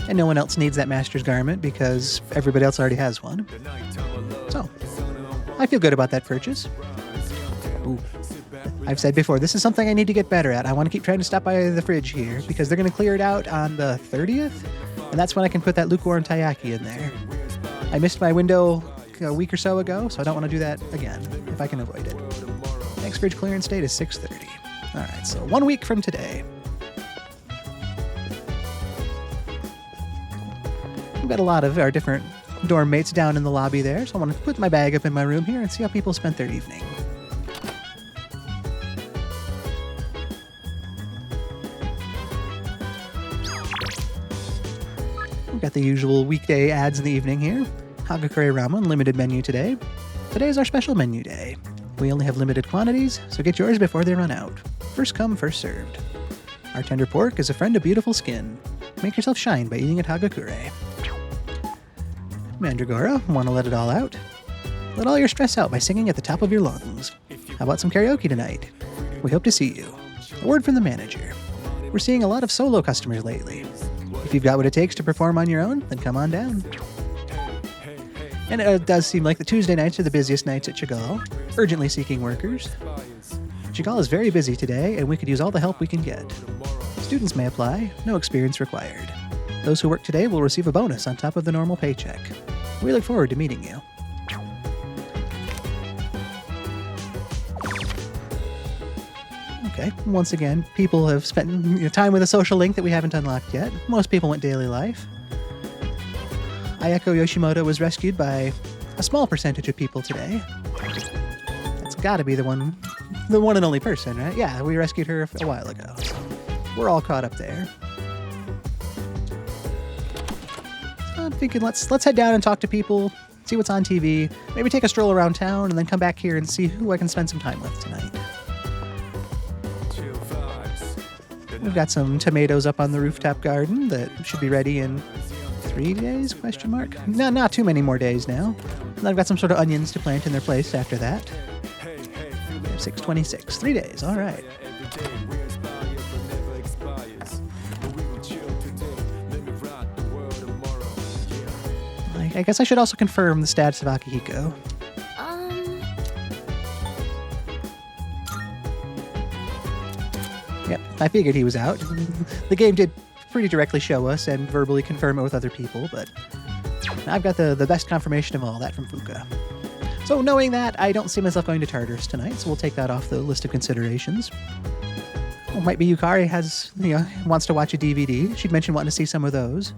And no one else needs that Master's Garment because everybody else already has one. So, I feel good about that purchase. Ooh. I've said before, this is something I need to get better at. I want to keep trying to stop by the fridge here because they're going to clear it out on the 30th, and that's when I can put that lukewarm taiyaki in there. I missed my window a week or so ago, so I don't want to do that again if I can avoid it. Next fridge clearance date is 6:30. All right, so 1 week from today. We've got a lot of our different dorm mates down in the lobby there, so I want to put my bag up in my room here and see how people spent their evening. We've got the usual weekday ads in the evening here. Hagakure Ramen limited menu today. Today is our special menu day. We only have limited quantities, so get yours before they run out. First come, first served. Our tender pork is a friend of beautiful skin. Make yourself shine by eating at Hagakure. Mandragora, want to let it all out? Let all your stress out by singing at the top of your lungs. How about some karaoke tonight? We hope to see you. A word from the manager. We're seeing a lot of solo customers lately. If you've got what it takes to perform on your own, then come on down. And it does seem like the Tuesday nights are the busiest nights at Chagall, urgently seeking workers. Chagall is very busy today, and we could use all the help we can get. Students may apply, no experience required. Those who work today will receive a bonus on top of the normal paycheck. We look forward to meeting you. Okay, once again, people have spent time with a social link that we haven't unlocked yet. Most people went daily life. Ayako Yoshimoto was rescued by a small percentage of people today. That's gotta be the one and only person, right? Yeah, we rescued her a while ago. So we're all caught up there. I'm thinking let's head down and talk to people, see what's on TV, maybe take a stroll around town, and then come back here and see who I can spend some time with tonight. We've got some tomatoes up on the rooftop garden that should be ready in 3 days, question mark? No, not too many more days now. And I've got some sort of onions to plant in their place after that. 6:26, 3 days, all right. I guess I should also confirm the status of Akihiko. Yep, I figured he was out. The game did pretty directly show us and verbally confirm it with other people, but I've got the best confirmation of all that from Fuka. So knowing that, I don't see myself going to Tartarus tonight, so we'll take that off the list of considerations. Well, might be Yukari wants to watch a DVD. She'd mentioned wanting to see some of those.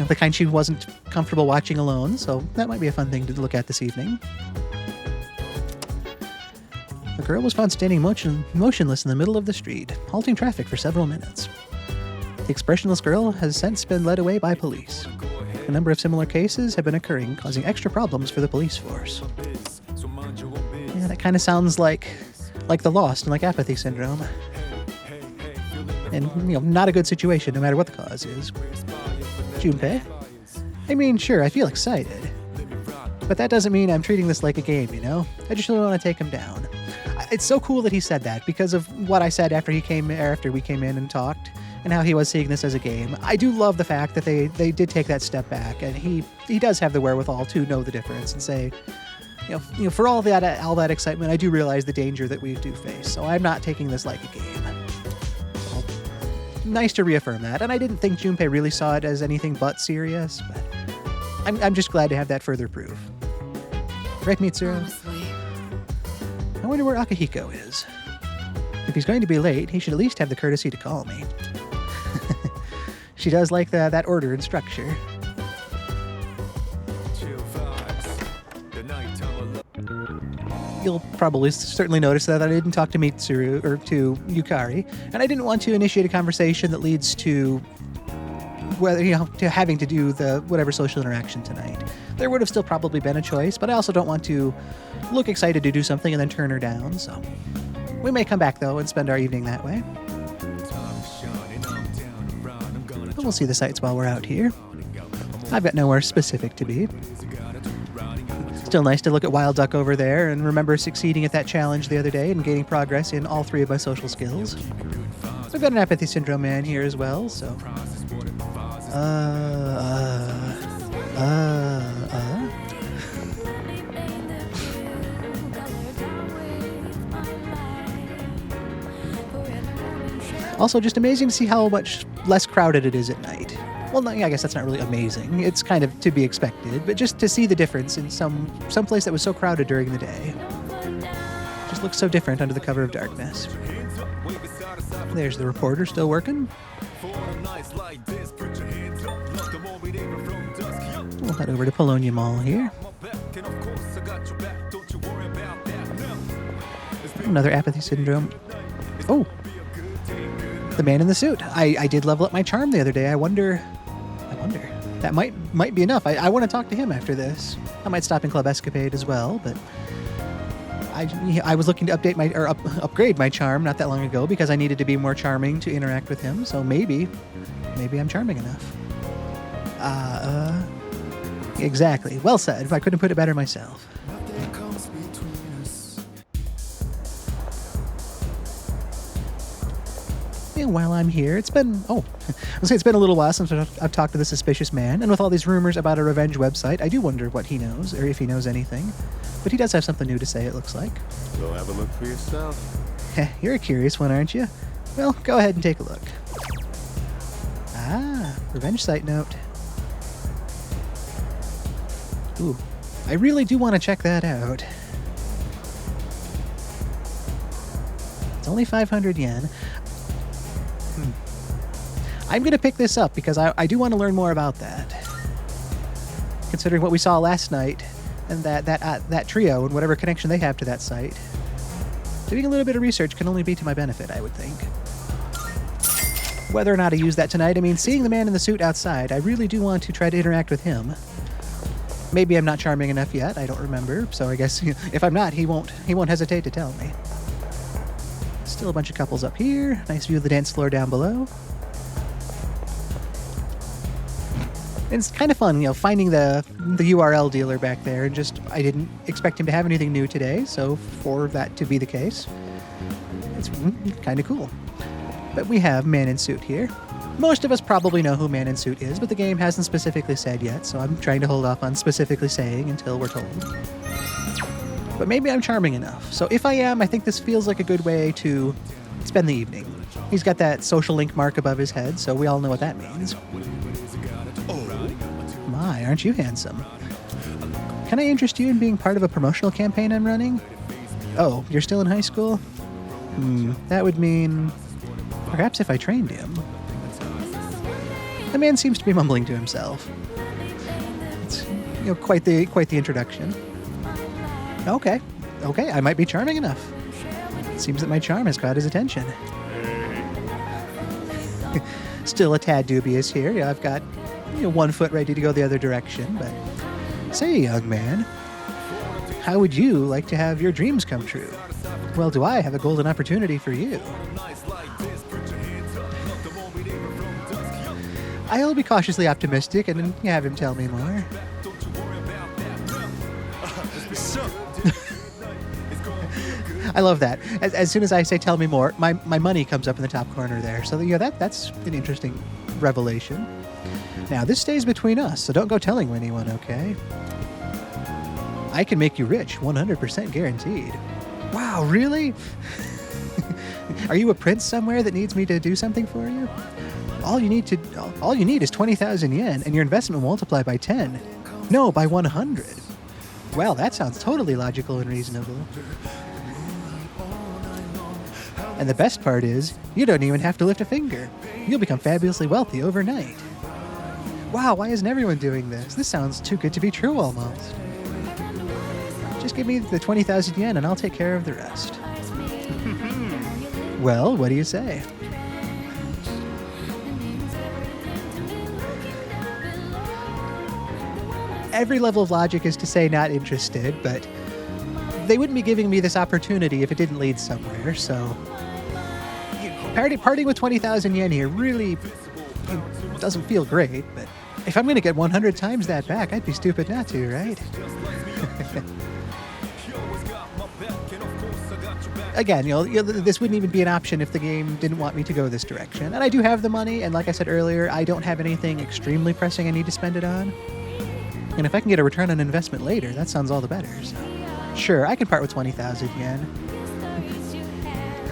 The kind she wasn't comfortable watching alone, so that might be a fun thing to look at this evening. The girl was found standing motionless in the middle of the street, halting traffic for several minutes. The expressionless girl has since been led away by police. A number of similar cases have been occurring, causing extra problems for the police force. Yeah, that kind of sounds like the Lost and like Apathy Syndrome. And, not a good situation no matter what the cause is. Junpei? I mean, sure, I feel excited. But that doesn't mean I'm treating this like a game, I just really want to take him down. It's so cool that he said that because of what I said after we came in and talked, and how he was seeing this as a game. I do love the fact that they did take that step back, and he does have the wherewithal to know the difference and say, for all that excitement, I do realize the danger that we do face. So I'm not taking this like a game. So, nice to reaffirm that, and I didn't think Junpei really saw it as anything but serious, but I'm just glad to have that further proof. Right, Mitsuru? Honestly. I wonder where Akihiko is. If he's going to be late, he should at least have the courtesy to call me. She does like that order and structure. You'll probably certainly notice that I didn't talk to Mitsuru or to Yukari, and I didn't want to initiate a conversation that leads to whether to having to do the whatever social interaction tonight. There would have still probably been a choice, but I also don't want to look excited to do something and then turn her down. So we may come back though and spend our evening that way. But we'll see the sights while we're out here. I've got nowhere specific to be. Still nice to look at Wild Duck over there and remember succeeding at that challenge the other day and gaining progress in all 3 of my social skills. We've got an apathy syndrome man here as well, so... Also, just amazing to see how much less crowded it is at night. Well, no, I guess that's not really amazing. It's kind of to be expected, but just to see the difference in some place that was so crowded during the day. Just looks so different under the cover of darkness. There's the reporter still working. We'll head over to Polonia Mall here. Another apathy syndrome. Oh! The man in the suit. I did level up my charm the other day. I wonder. That might be enough. I want to talk to him after this. I might stop in Club Escapade as well, but I was looking to upgrade my charm not that long ago because I needed to be more charming to interact with him. So maybe I'm charming enough. Exactly. Well said. I couldn't put it better myself. And while I'm here, it's been a little while since I've talked to the suspicious man, and with all these rumors about a revenge website, I do wonder what he knows, or if he knows anything. But he does have something new to say, it looks like. Go have a look for yourself. You're a curious one, aren't you? Well, go ahead and take a look. Revenge site note. Ooh, I really do want to check that out. It's only 500 yen. I'm going to pick this up because I do want to learn more about that. Considering what we saw last night and that trio and whatever connection they have to that site. Doing a little bit of research can only be to my benefit, I would think. Whether or not I use that tonight, I mean, seeing the man in the suit outside, I really do want to try to interact with him. Maybe I'm not charming enough yet, I don't remember, so I guess if I'm not, he won't hesitate to tell me. Still a bunch of couples up here, nice view of the dance floor down below. And it's kind of fun, finding the URL dealer back there, and I didn't expect him to have anything new today, so for that to be the case, it's kind of cool. But we have Man in Suit here. Most of us probably know who Man in Suit is, but the game hasn't specifically said yet, so I'm trying to hold off on specifically saying until we're told. But maybe I'm charming enough, so if I am, I think this feels like a good way to spend the evening. He's got that social link mark above his head, so we all know what that means. My, aren't you handsome? Can I interest you in being part of a promotional campaign I'm running? Oh, you're still in high school? That would mean... perhaps if I trained him. The man seems to be mumbling to himself. It's quite the introduction. Okay, I might be charming enough. It seems that my charm has caught his attention. Still a tad dubious here. Yeah, I've got 1 foot ready to go the other direction, but say, young man, how would you like to have your dreams come true? Well, do I have a golden opportunity for you? I'll be cautiously optimistic and have him tell me more. I love that. As soon as I say tell me more, my money comes up in the top corner there. So that's an interesting revelation. Now, this stays between us, so don't go telling anyone, okay? I can make you rich, 100% guaranteed. Wow, really? Are you a prince somewhere that needs me to do something for you? All you need is 20,000 yen, and your investment will multiply by 10. No, by 100. Well, that sounds totally logical and reasonable. And the best part is, you don't even have to lift a finger. You'll become fabulously wealthy overnight. Wow, why isn't everyone doing this? This sounds too good to be true almost. Just give me the 20,000 yen and I'll take care of the rest. Well, what do you say? Every level of logic is to say not interested, but they wouldn't be giving me this opportunity if it didn't lead somewhere, so... Parting with 20,000 yen here really doesn't feel great, but if I'm going to get 100 times that back, I'd be stupid not to, right? Again, this wouldn't even be an option if the game didn't want me to go this direction. And I do have the money, and like I said earlier, I don't have anything extremely pressing I need to spend it on. And if I can get a return on investment later, that sounds all the better. So. Sure, I can part with 20,000 yen.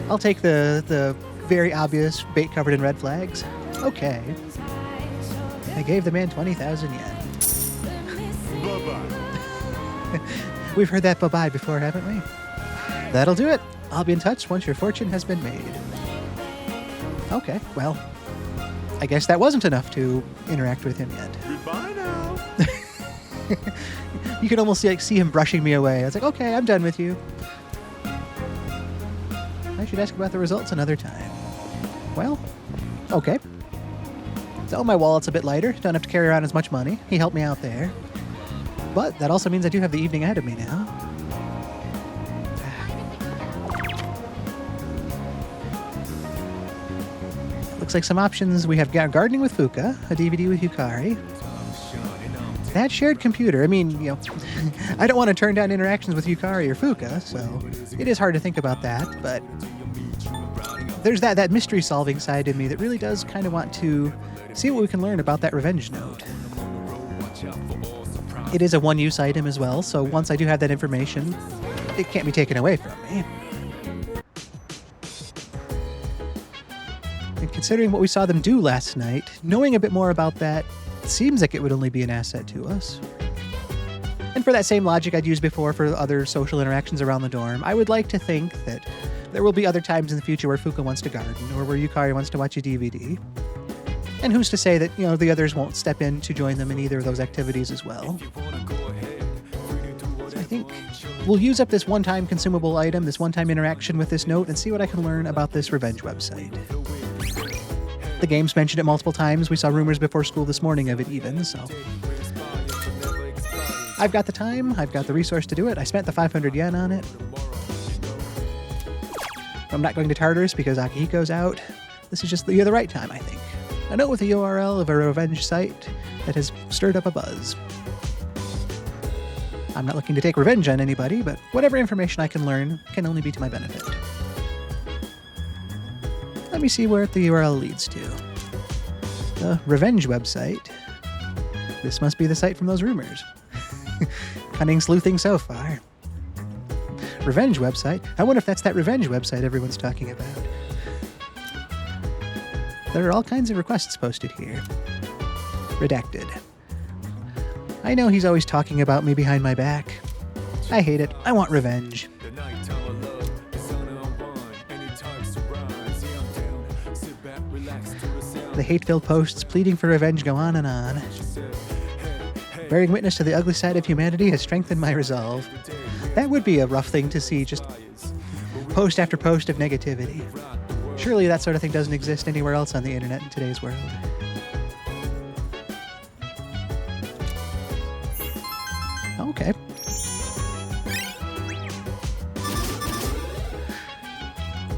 I'll take the very obvious bait covered in red flags. Okay. I gave the man 20,000 yen. Bye-bye. We've heard that bye-bye before, haven't we? That'll do it. I'll be in touch once your fortune has been made. Okay, well, I guess that wasn't enough to interact with him yet. Goodbye now. You could almost see him brushing me away. I was like, okay, I'm done with you. I should ask about the results another time. Well, okay. So my wallet's a bit lighter. Don't have to carry around as much money. He helped me out there. But that also means I do have the evening ahead of me now. Looks like some options. We have gardening with Fuka, a DVD with Yukari. That shared computer. I mean, I don't want to turn down interactions with Yukari or Fuka, so it is hard to think about that, but there's that mystery solving side in me that really does kind of want to see what we can learn about that revenge note. It is a one-use item as well, so once I do have that information, it can't be taken away from me. And considering what we saw them do last night, knowing a bit more about that seems like it would only be an asset to us. And for that same logic I'd used before for other social interactions around the dorm, I would like to think that there will be other times in the future where Fuka wants to garden, or where Yukari wants to watch a DVD. And who's to say that, the others won't step in to join them in either of those activities as well. So I think we'll use up this one-time consumable item, this one-time interaction with this note, and see what I can learn about this revenge website. The game's mentioned it multiple times. We saw rumors before school this morning of it even, so... I've got the time, I've got the resource to do it. I spent the 500 yen on it. I'm not going to Tartarus because Akihiko's out. This is just the right time, I think. A note with the URL of a revenge site that has stirred up a buzz. I'm not looking to take revenge on anybody, but whatever information I can learn can only be to my benefit. Let me see where the URL leads to. The revenge website. This must be the site from those rumors. Cunning sleuthing so far. Revenge website? I wonder if that's that revenge website everyone's talking about. There are all kinds of requests posted here. Redacted. I know he's always talking about me behind my back. I hate it. I want revenge. The hate-filled posts pleading for revenge go on and on. Bearing witness to the ugly side of humanity has strengthened my resolve. That would be a rough thing to see, just post after post of negativity. Surely that sort of thing doesn't exist anywhere else on the internet in today's world. Okay.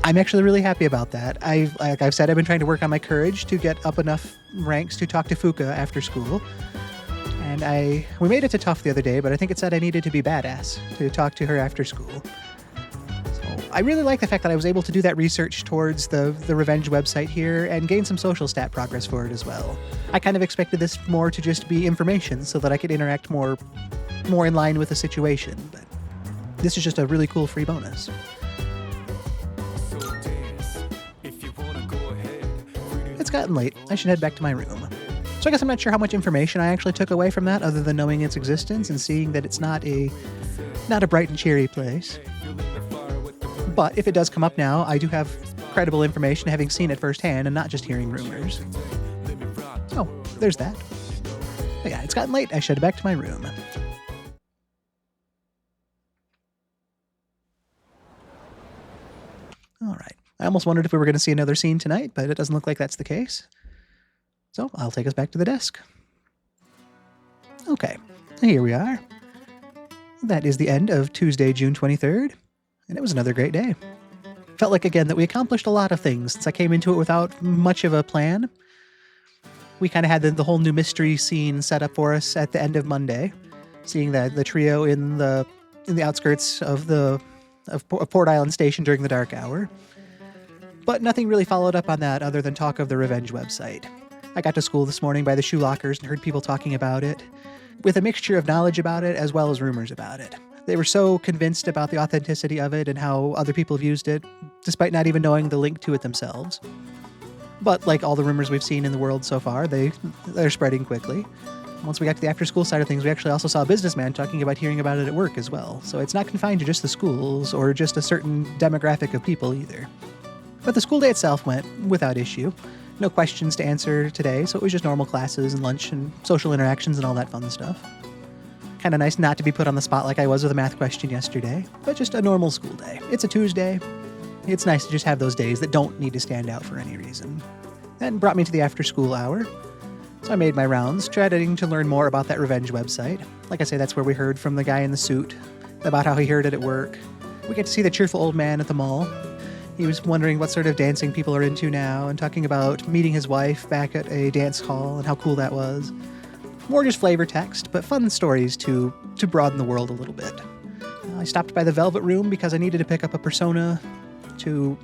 I'm actually really happy about that. Like I've said, I've been trying to work on my courage to get up enough ranks to talk to Fuka after school. And we made it to tough the other day, but I think it said I needed to be badass to talk to her after school. So I really like the fact that I was able to do that research towards the revenge website here and gain some social stat progress for it as well. I kind of expected this more to just be information so that I could interact more in line with the situation, but this is just a really cool free bonus. It's gotten late. I should head back to my room. So I guess I'm not sure how much information I actually took away from that other than knowing its existence and seeing that it's not a bright and cheery place. But if it does come up now, I do have credible information having seen it firsthand and not just hearing rumors. Oh, there's that. But yeah, it's gotten late. I should head back to my room. All right. I almost wondered if we were going to see another scene tonight, but it doesn't look like that's the case. So I'll take us back to the desk. Okay, here we are. That is the end of Tuesday, June 23rd, and it was another great day. Felt like, again, that we accomplished a lot of things since I came into it without much of a plan. We kind of had the whole new mystery scene set up for us at the end of Monday, seeing the trio in the outskirts of Port Island Station during the dark hour. But nothing really followed up on that other than talk of the Revenge website. I got to school this morning by the shoe lockers and heard people talking about it, with a mixture of knowledge about it as well as rumors about it. They were so convinced about the authenticity of it and how other people have used it, despite not even knowing the link to it themselves. But like all the rumors we've seen in the world so far, they're spreading quickly. Once we got to the after-school side of things, we actually also saw a businessman talking about hearing about it at work as well. So it's not confined to just the schools or just a certain demographic of people either. But the school day itself went without issue. No questions to answer today, so it was just normal classes and lunch and social interactions and all that fun stuff. Kind of nice not to be put on the spot like I was with a math question yesterday, but just a normal school day. It's a Tuesday. It's nice to just have those days that don't need to stand out for any reason. That brought me to the after-school hour. So I made my rounds, trying to learn more about that Revenge website. Like I say, that's where we heard from the guy in the suit about how he heard it at work. We get to see the cheerful old man at the mall. He was wondering what sort of dancing people are into now and talking about meeting his wife back at a dance hall and how cool that was. More just flavor text, but fun stories to broaden the world a little bit. I stopped by the Velvet Room because I needed to pick up a Persona to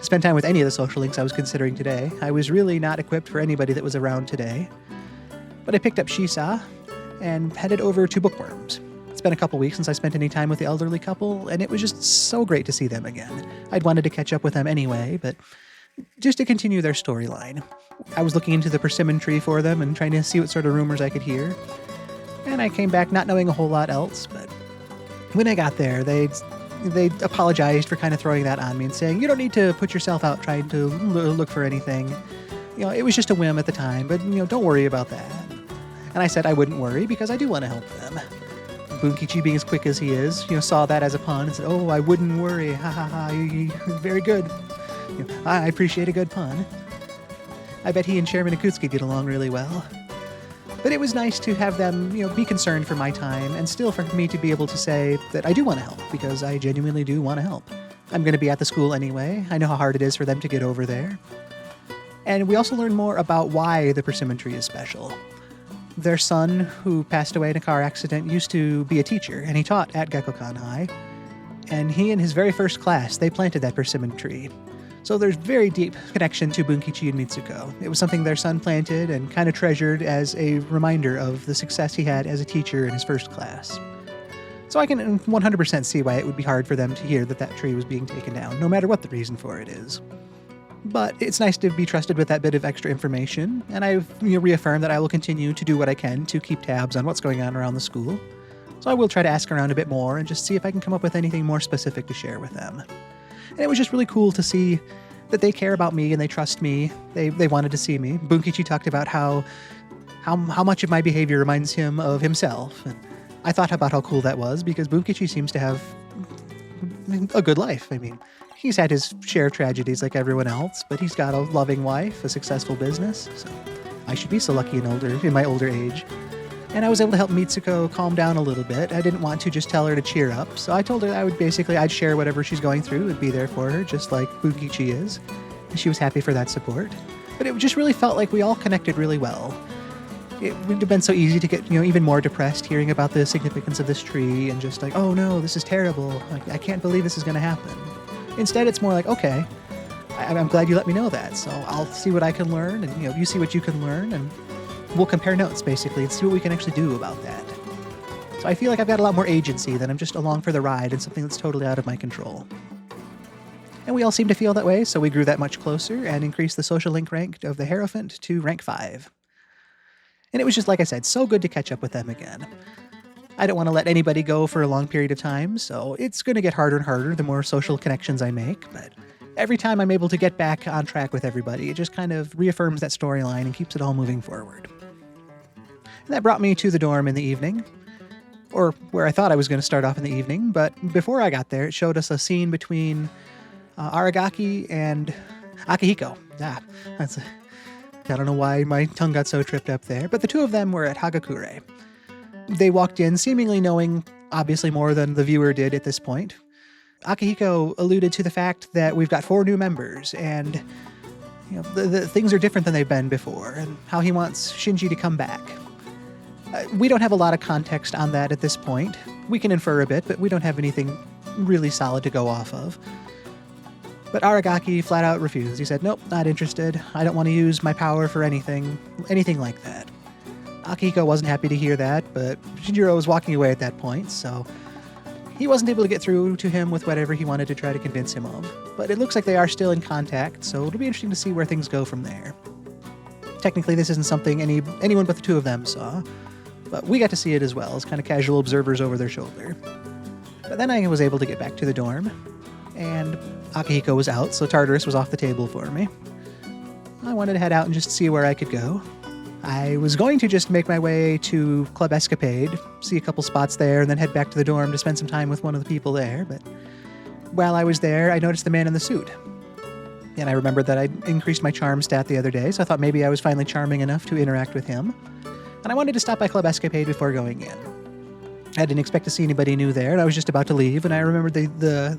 spend time with any of the social links I was considering today. I was really not equipped for anybody that was around today. But I picked up Shisa and headed over to Bookworms. It's been a couple weeks since I spent any time with the elderly couple, and it was just so great to see them again. I'd wanted to catch up with them anyway, but just to continue their storyline. I was looking into the persimmon tree for them and trying to see what sort of rumors I could hear. And I came back not knowing a whole lot else, but when I got there, they apologized for kind of throwing that on me and saying, you don't need to put yourself out trying to look for anything. You know, it was just a whim at the time, but, don't worry about that. And I said I wouldn't worry because I do want to help them. Bunkichi, being as quick as he is, saw that as a pun and said, oh, I wouldn't worry. Ha ha ha, very good. I appreciate a good pun. I bet he and Chairman Akutsuki get along really well. But it was nice to have them, be concerned for my time and still for me to be able to say that I do want to help because I genuinely do want to help. I'm going to be at the school anyway. I know how hard it is for them to get over there. And we also learned more about why the persimmon tree is special. Their son, who passed away in a car accident, used to be a teacher, and he taught at Gekkokan High. And he and his very first class, they planted that persimmon tree. So there's very deep connection to Bunkichi and Mitsuko. It was something their son planted and kind of treasured as a reminder of the success he had as a teacher in his first class. So I can 100% see why it would be hard for them to hear that tree was being taken down, no matter what the reason for it is. But it's nice to be trusted with that bit of extra information, and I've reaffirmed that I will continue to do what I can to keep tabs on what's going on around the school. So I will try to ask around a bit more and just see if I can come up with anything more specific to share with them. And it was just really cool to see that they care about me and they trust me. They wanted to see me. Bunkichi talked about how much of my behavior reminds him of himself. And I thought about how cool that was because Bunkichi seems to have a good life. I mean, he's had his share of tragedies like everyone else, but he's got a loving wife, a successful business. So I should be so lucky in my older age. And I was able to help Mitsuko calm down a little bit. I didn't want to just tell her to cheer up. So I told her I'd share whatever she's going through and be there for her, just like Bunkichi is. And she was happy for that support. But it just really felt like we all connected really well. It would have been so easy to get, even more depressed hearing about the significance of this tree and just like, oh no, this is terrible. I can't believe this is going to happen. Instead, it's more like, okay, I'm glad you let me know that. So I'll see what I can learn and, you see what you can learn and we'll compare notes, basically, and see what we can actually do about that. So I feel like I've got a lot more agency than I'm just along for the ride and something that's totally out of my control. And we all seem to feel that way, so we grew that much closer and increased the social link rank of the Hierophant to rank 5. And it was just, like I said, so good to catch up with them again. I don't want to let anybody go for a long period of time, so it's going to get harder and harder the more social connections I make, but every time I'm able to get back on track with everybody, it just kind of reaffirms that storyline and keeps it all moving forward. And that brought me to the dorm in the evening, or where I thought I was going to start off in the evening, but before I got there, it showed us a scene between Aragaki and Akihiko. I don't know why my tongue got so tripped up there, but the two of them were at Hagakure. They walked in seemingly knowing, obviously, more than the viewer did at this point. Akihiko alluded to the fact that we've got 4 new members, and the things are different than they've been before, and how he wants Shinji to come back. We don't have a lot of context on that at this point. We can infer a bit, but we don't have anything really solid to go off of. But Aragaki flat out refused. He said, nope, not interested. I don't want to use my power for anything like that. Akihiko wasn't happy to hear that, but Shinjiro was walking away at that point, so he wasn't able to get through to him with whatever he wanted to try to convince him of. But it looks like they are still in contact, so it'll be interesting to see where things go from there. Technically, this isn't something anyone but the two of them saw, but we got to see it as well as kind of casual observers over their shoulder. But then I was able to get back to the dorm, and Akihiko was out, so Tartarus was off the table for me. I wanted to head out and just see where I could go. I was going to just make my way to Club Escapade, see a couple spots there, and then head back to the dorm to spend some time with one of the people there, but while I was there, I noticed the man in the suit. And I remembered that I'd increased my charm stat the other day, so I thought maybe I was finally charming enough to interact with him. And I wanted to stop by Club Escapade before going in. I didn't expect to see anybody new there, and I was just about to leave, and I remembered the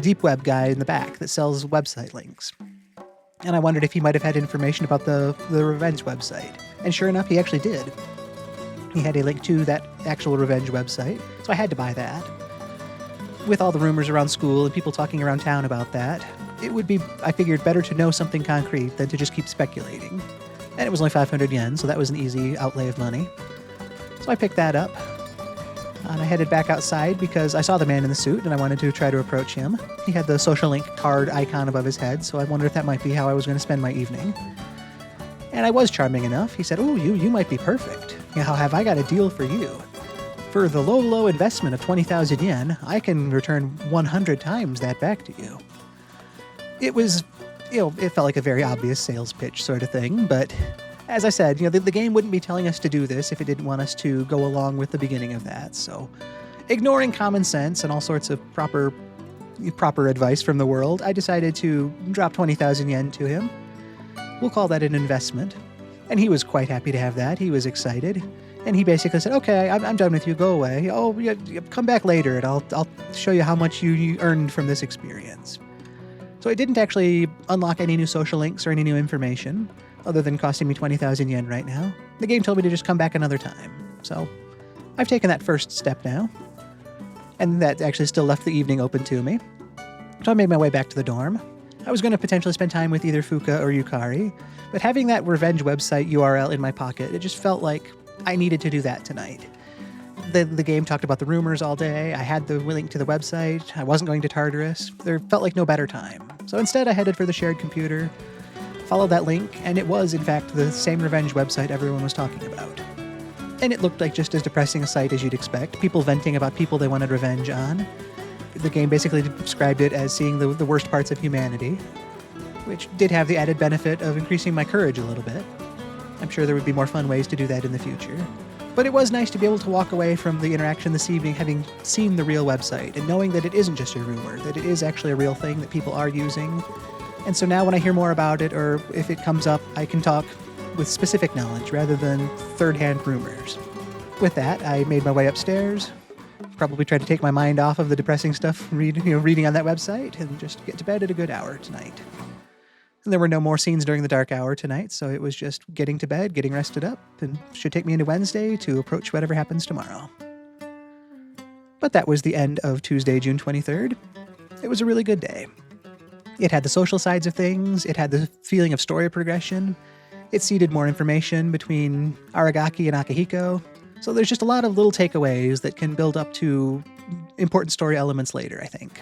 deep web guy in the back that sells website links. And I wondered if he might have had information about the Revenge website. And sure enough, he actually did. He had a link to that actual Revenge website, so I had to buy that. With all the rumors around school and people talking around town about that, it would be, I figured, better to know something concrete than to just keep speculating. And it was only 500 yen, so that was an easy outlay of money. So I picked that up, and I headed back outside because I saw the man in the suit and I wanted to try to approach him. He had the social link card icon above his head, so I wondered if that might be how I was going to spend my evening. And I was charming enough. He said, "Oh, you might be perfect. How have I got a deal for you? For the low investment of 20,000 yen, I can return 100 times that back to you." It was, it felt like a very obvious sales pitch sort of thing, but as I said, the game wouldn't be telling us to do this if it didn't want us to go along with the beginning of that. So, ignoring common sense and all sorts of proper advice from the world, I decided to drop 20,000 yen to him. We'll call that an investment. And he was quite happy to have that. He was excited. And he basically said, "Okay, I'm done with you. Go away. Oh, yeah, come back later and I'll show you how much you earned from this experience." So it didn't actually unlock any new social links or any new information, other than costing me 20,000 yen right now. The game told me to just come back another time. So I've taken that first step now. And that actually still left the evening open to me. So I made my way back to the dorm. I was going to potentially spend time with either Fuka or Yukari, but having that Revenge website URL in my pocket, it just felt like I needed to do that tonight. The game talked about the rumors all day. I had the link to the website. I wasn't going to Tartarus. There felt like no better time. So instead I headed for the shared computer, followed that link, and it was, in fact, the same Revenge website everyone was talking about. And it looked like just as depressing a sight as you'd expect, people venting about people they wanted revenge on. The game basically described it as seeing the worst parts of humanity, which did have the added benefit of increasing my courage a little bit. I'm sure there would be more fun ways to do that in the future. But it was nice to be able to walk away from the interaction this evening having seen the real website and knowing that it isn't just a rumor, that it is actually a real thing that people are using. And so now when I hear more about it, or if it comes up, I can talk with specific knowledge rather than third-hand rumors. With that, I made my way upstairs, probably tried to take my mind off of the depressing stuff reading on that website, and just get to bed at a good hour tonight. And there were no more scenes during the dark hour tonight, so it was just getting to bed, getting rested up, and should take me into Wednesday to approach whatever happens tomorrow. But that was the end of Tuesday, June 23rd. It was a really good day. It had the social sides of things, it had the feeling of story progression, it seeded more information between Aragaki and Akihiko, so there's just a lot of little takeaways that can build up to important story elements later, I think.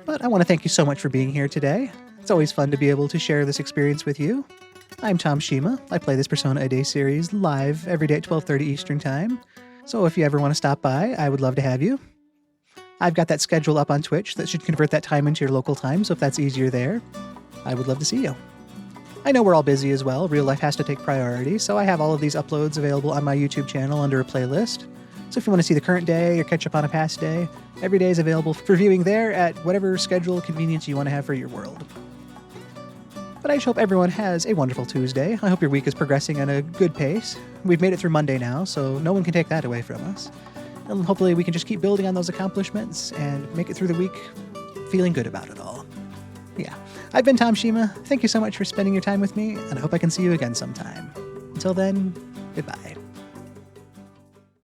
But I want to thank you so much for being here today. It's always fun to be able to share this experience with you. I'm Tom Shima. I play this Persona A Day series live every day at 12:30 Eastern Time. So if you ever want to stop by, I would love to have you. I've got that schedule up on Twitch that should convert that time into your local time, so if that's easier there, I would love to see you. I know we're all busy as well. Real life has to take priority, so I have all of these uploads available on my YouTube channel under a playlist. So if you want to see the current day or catch up on a past day, every day is available for viewing there at whatever schedule convenience you want to have for your world. But I just hope everyone has a wonderful Tuesday. I hope your week is progressing at a good pace. We've made it through Monday now, so no one can take that away from us. And hopefully we can just keep building on those accomplishments and make it through the week feeling good about it all. Yeah, I've been Tom Shima. Thank you so much for spending your time with me, and I hope I can see you again sometime. Until then, goodbye.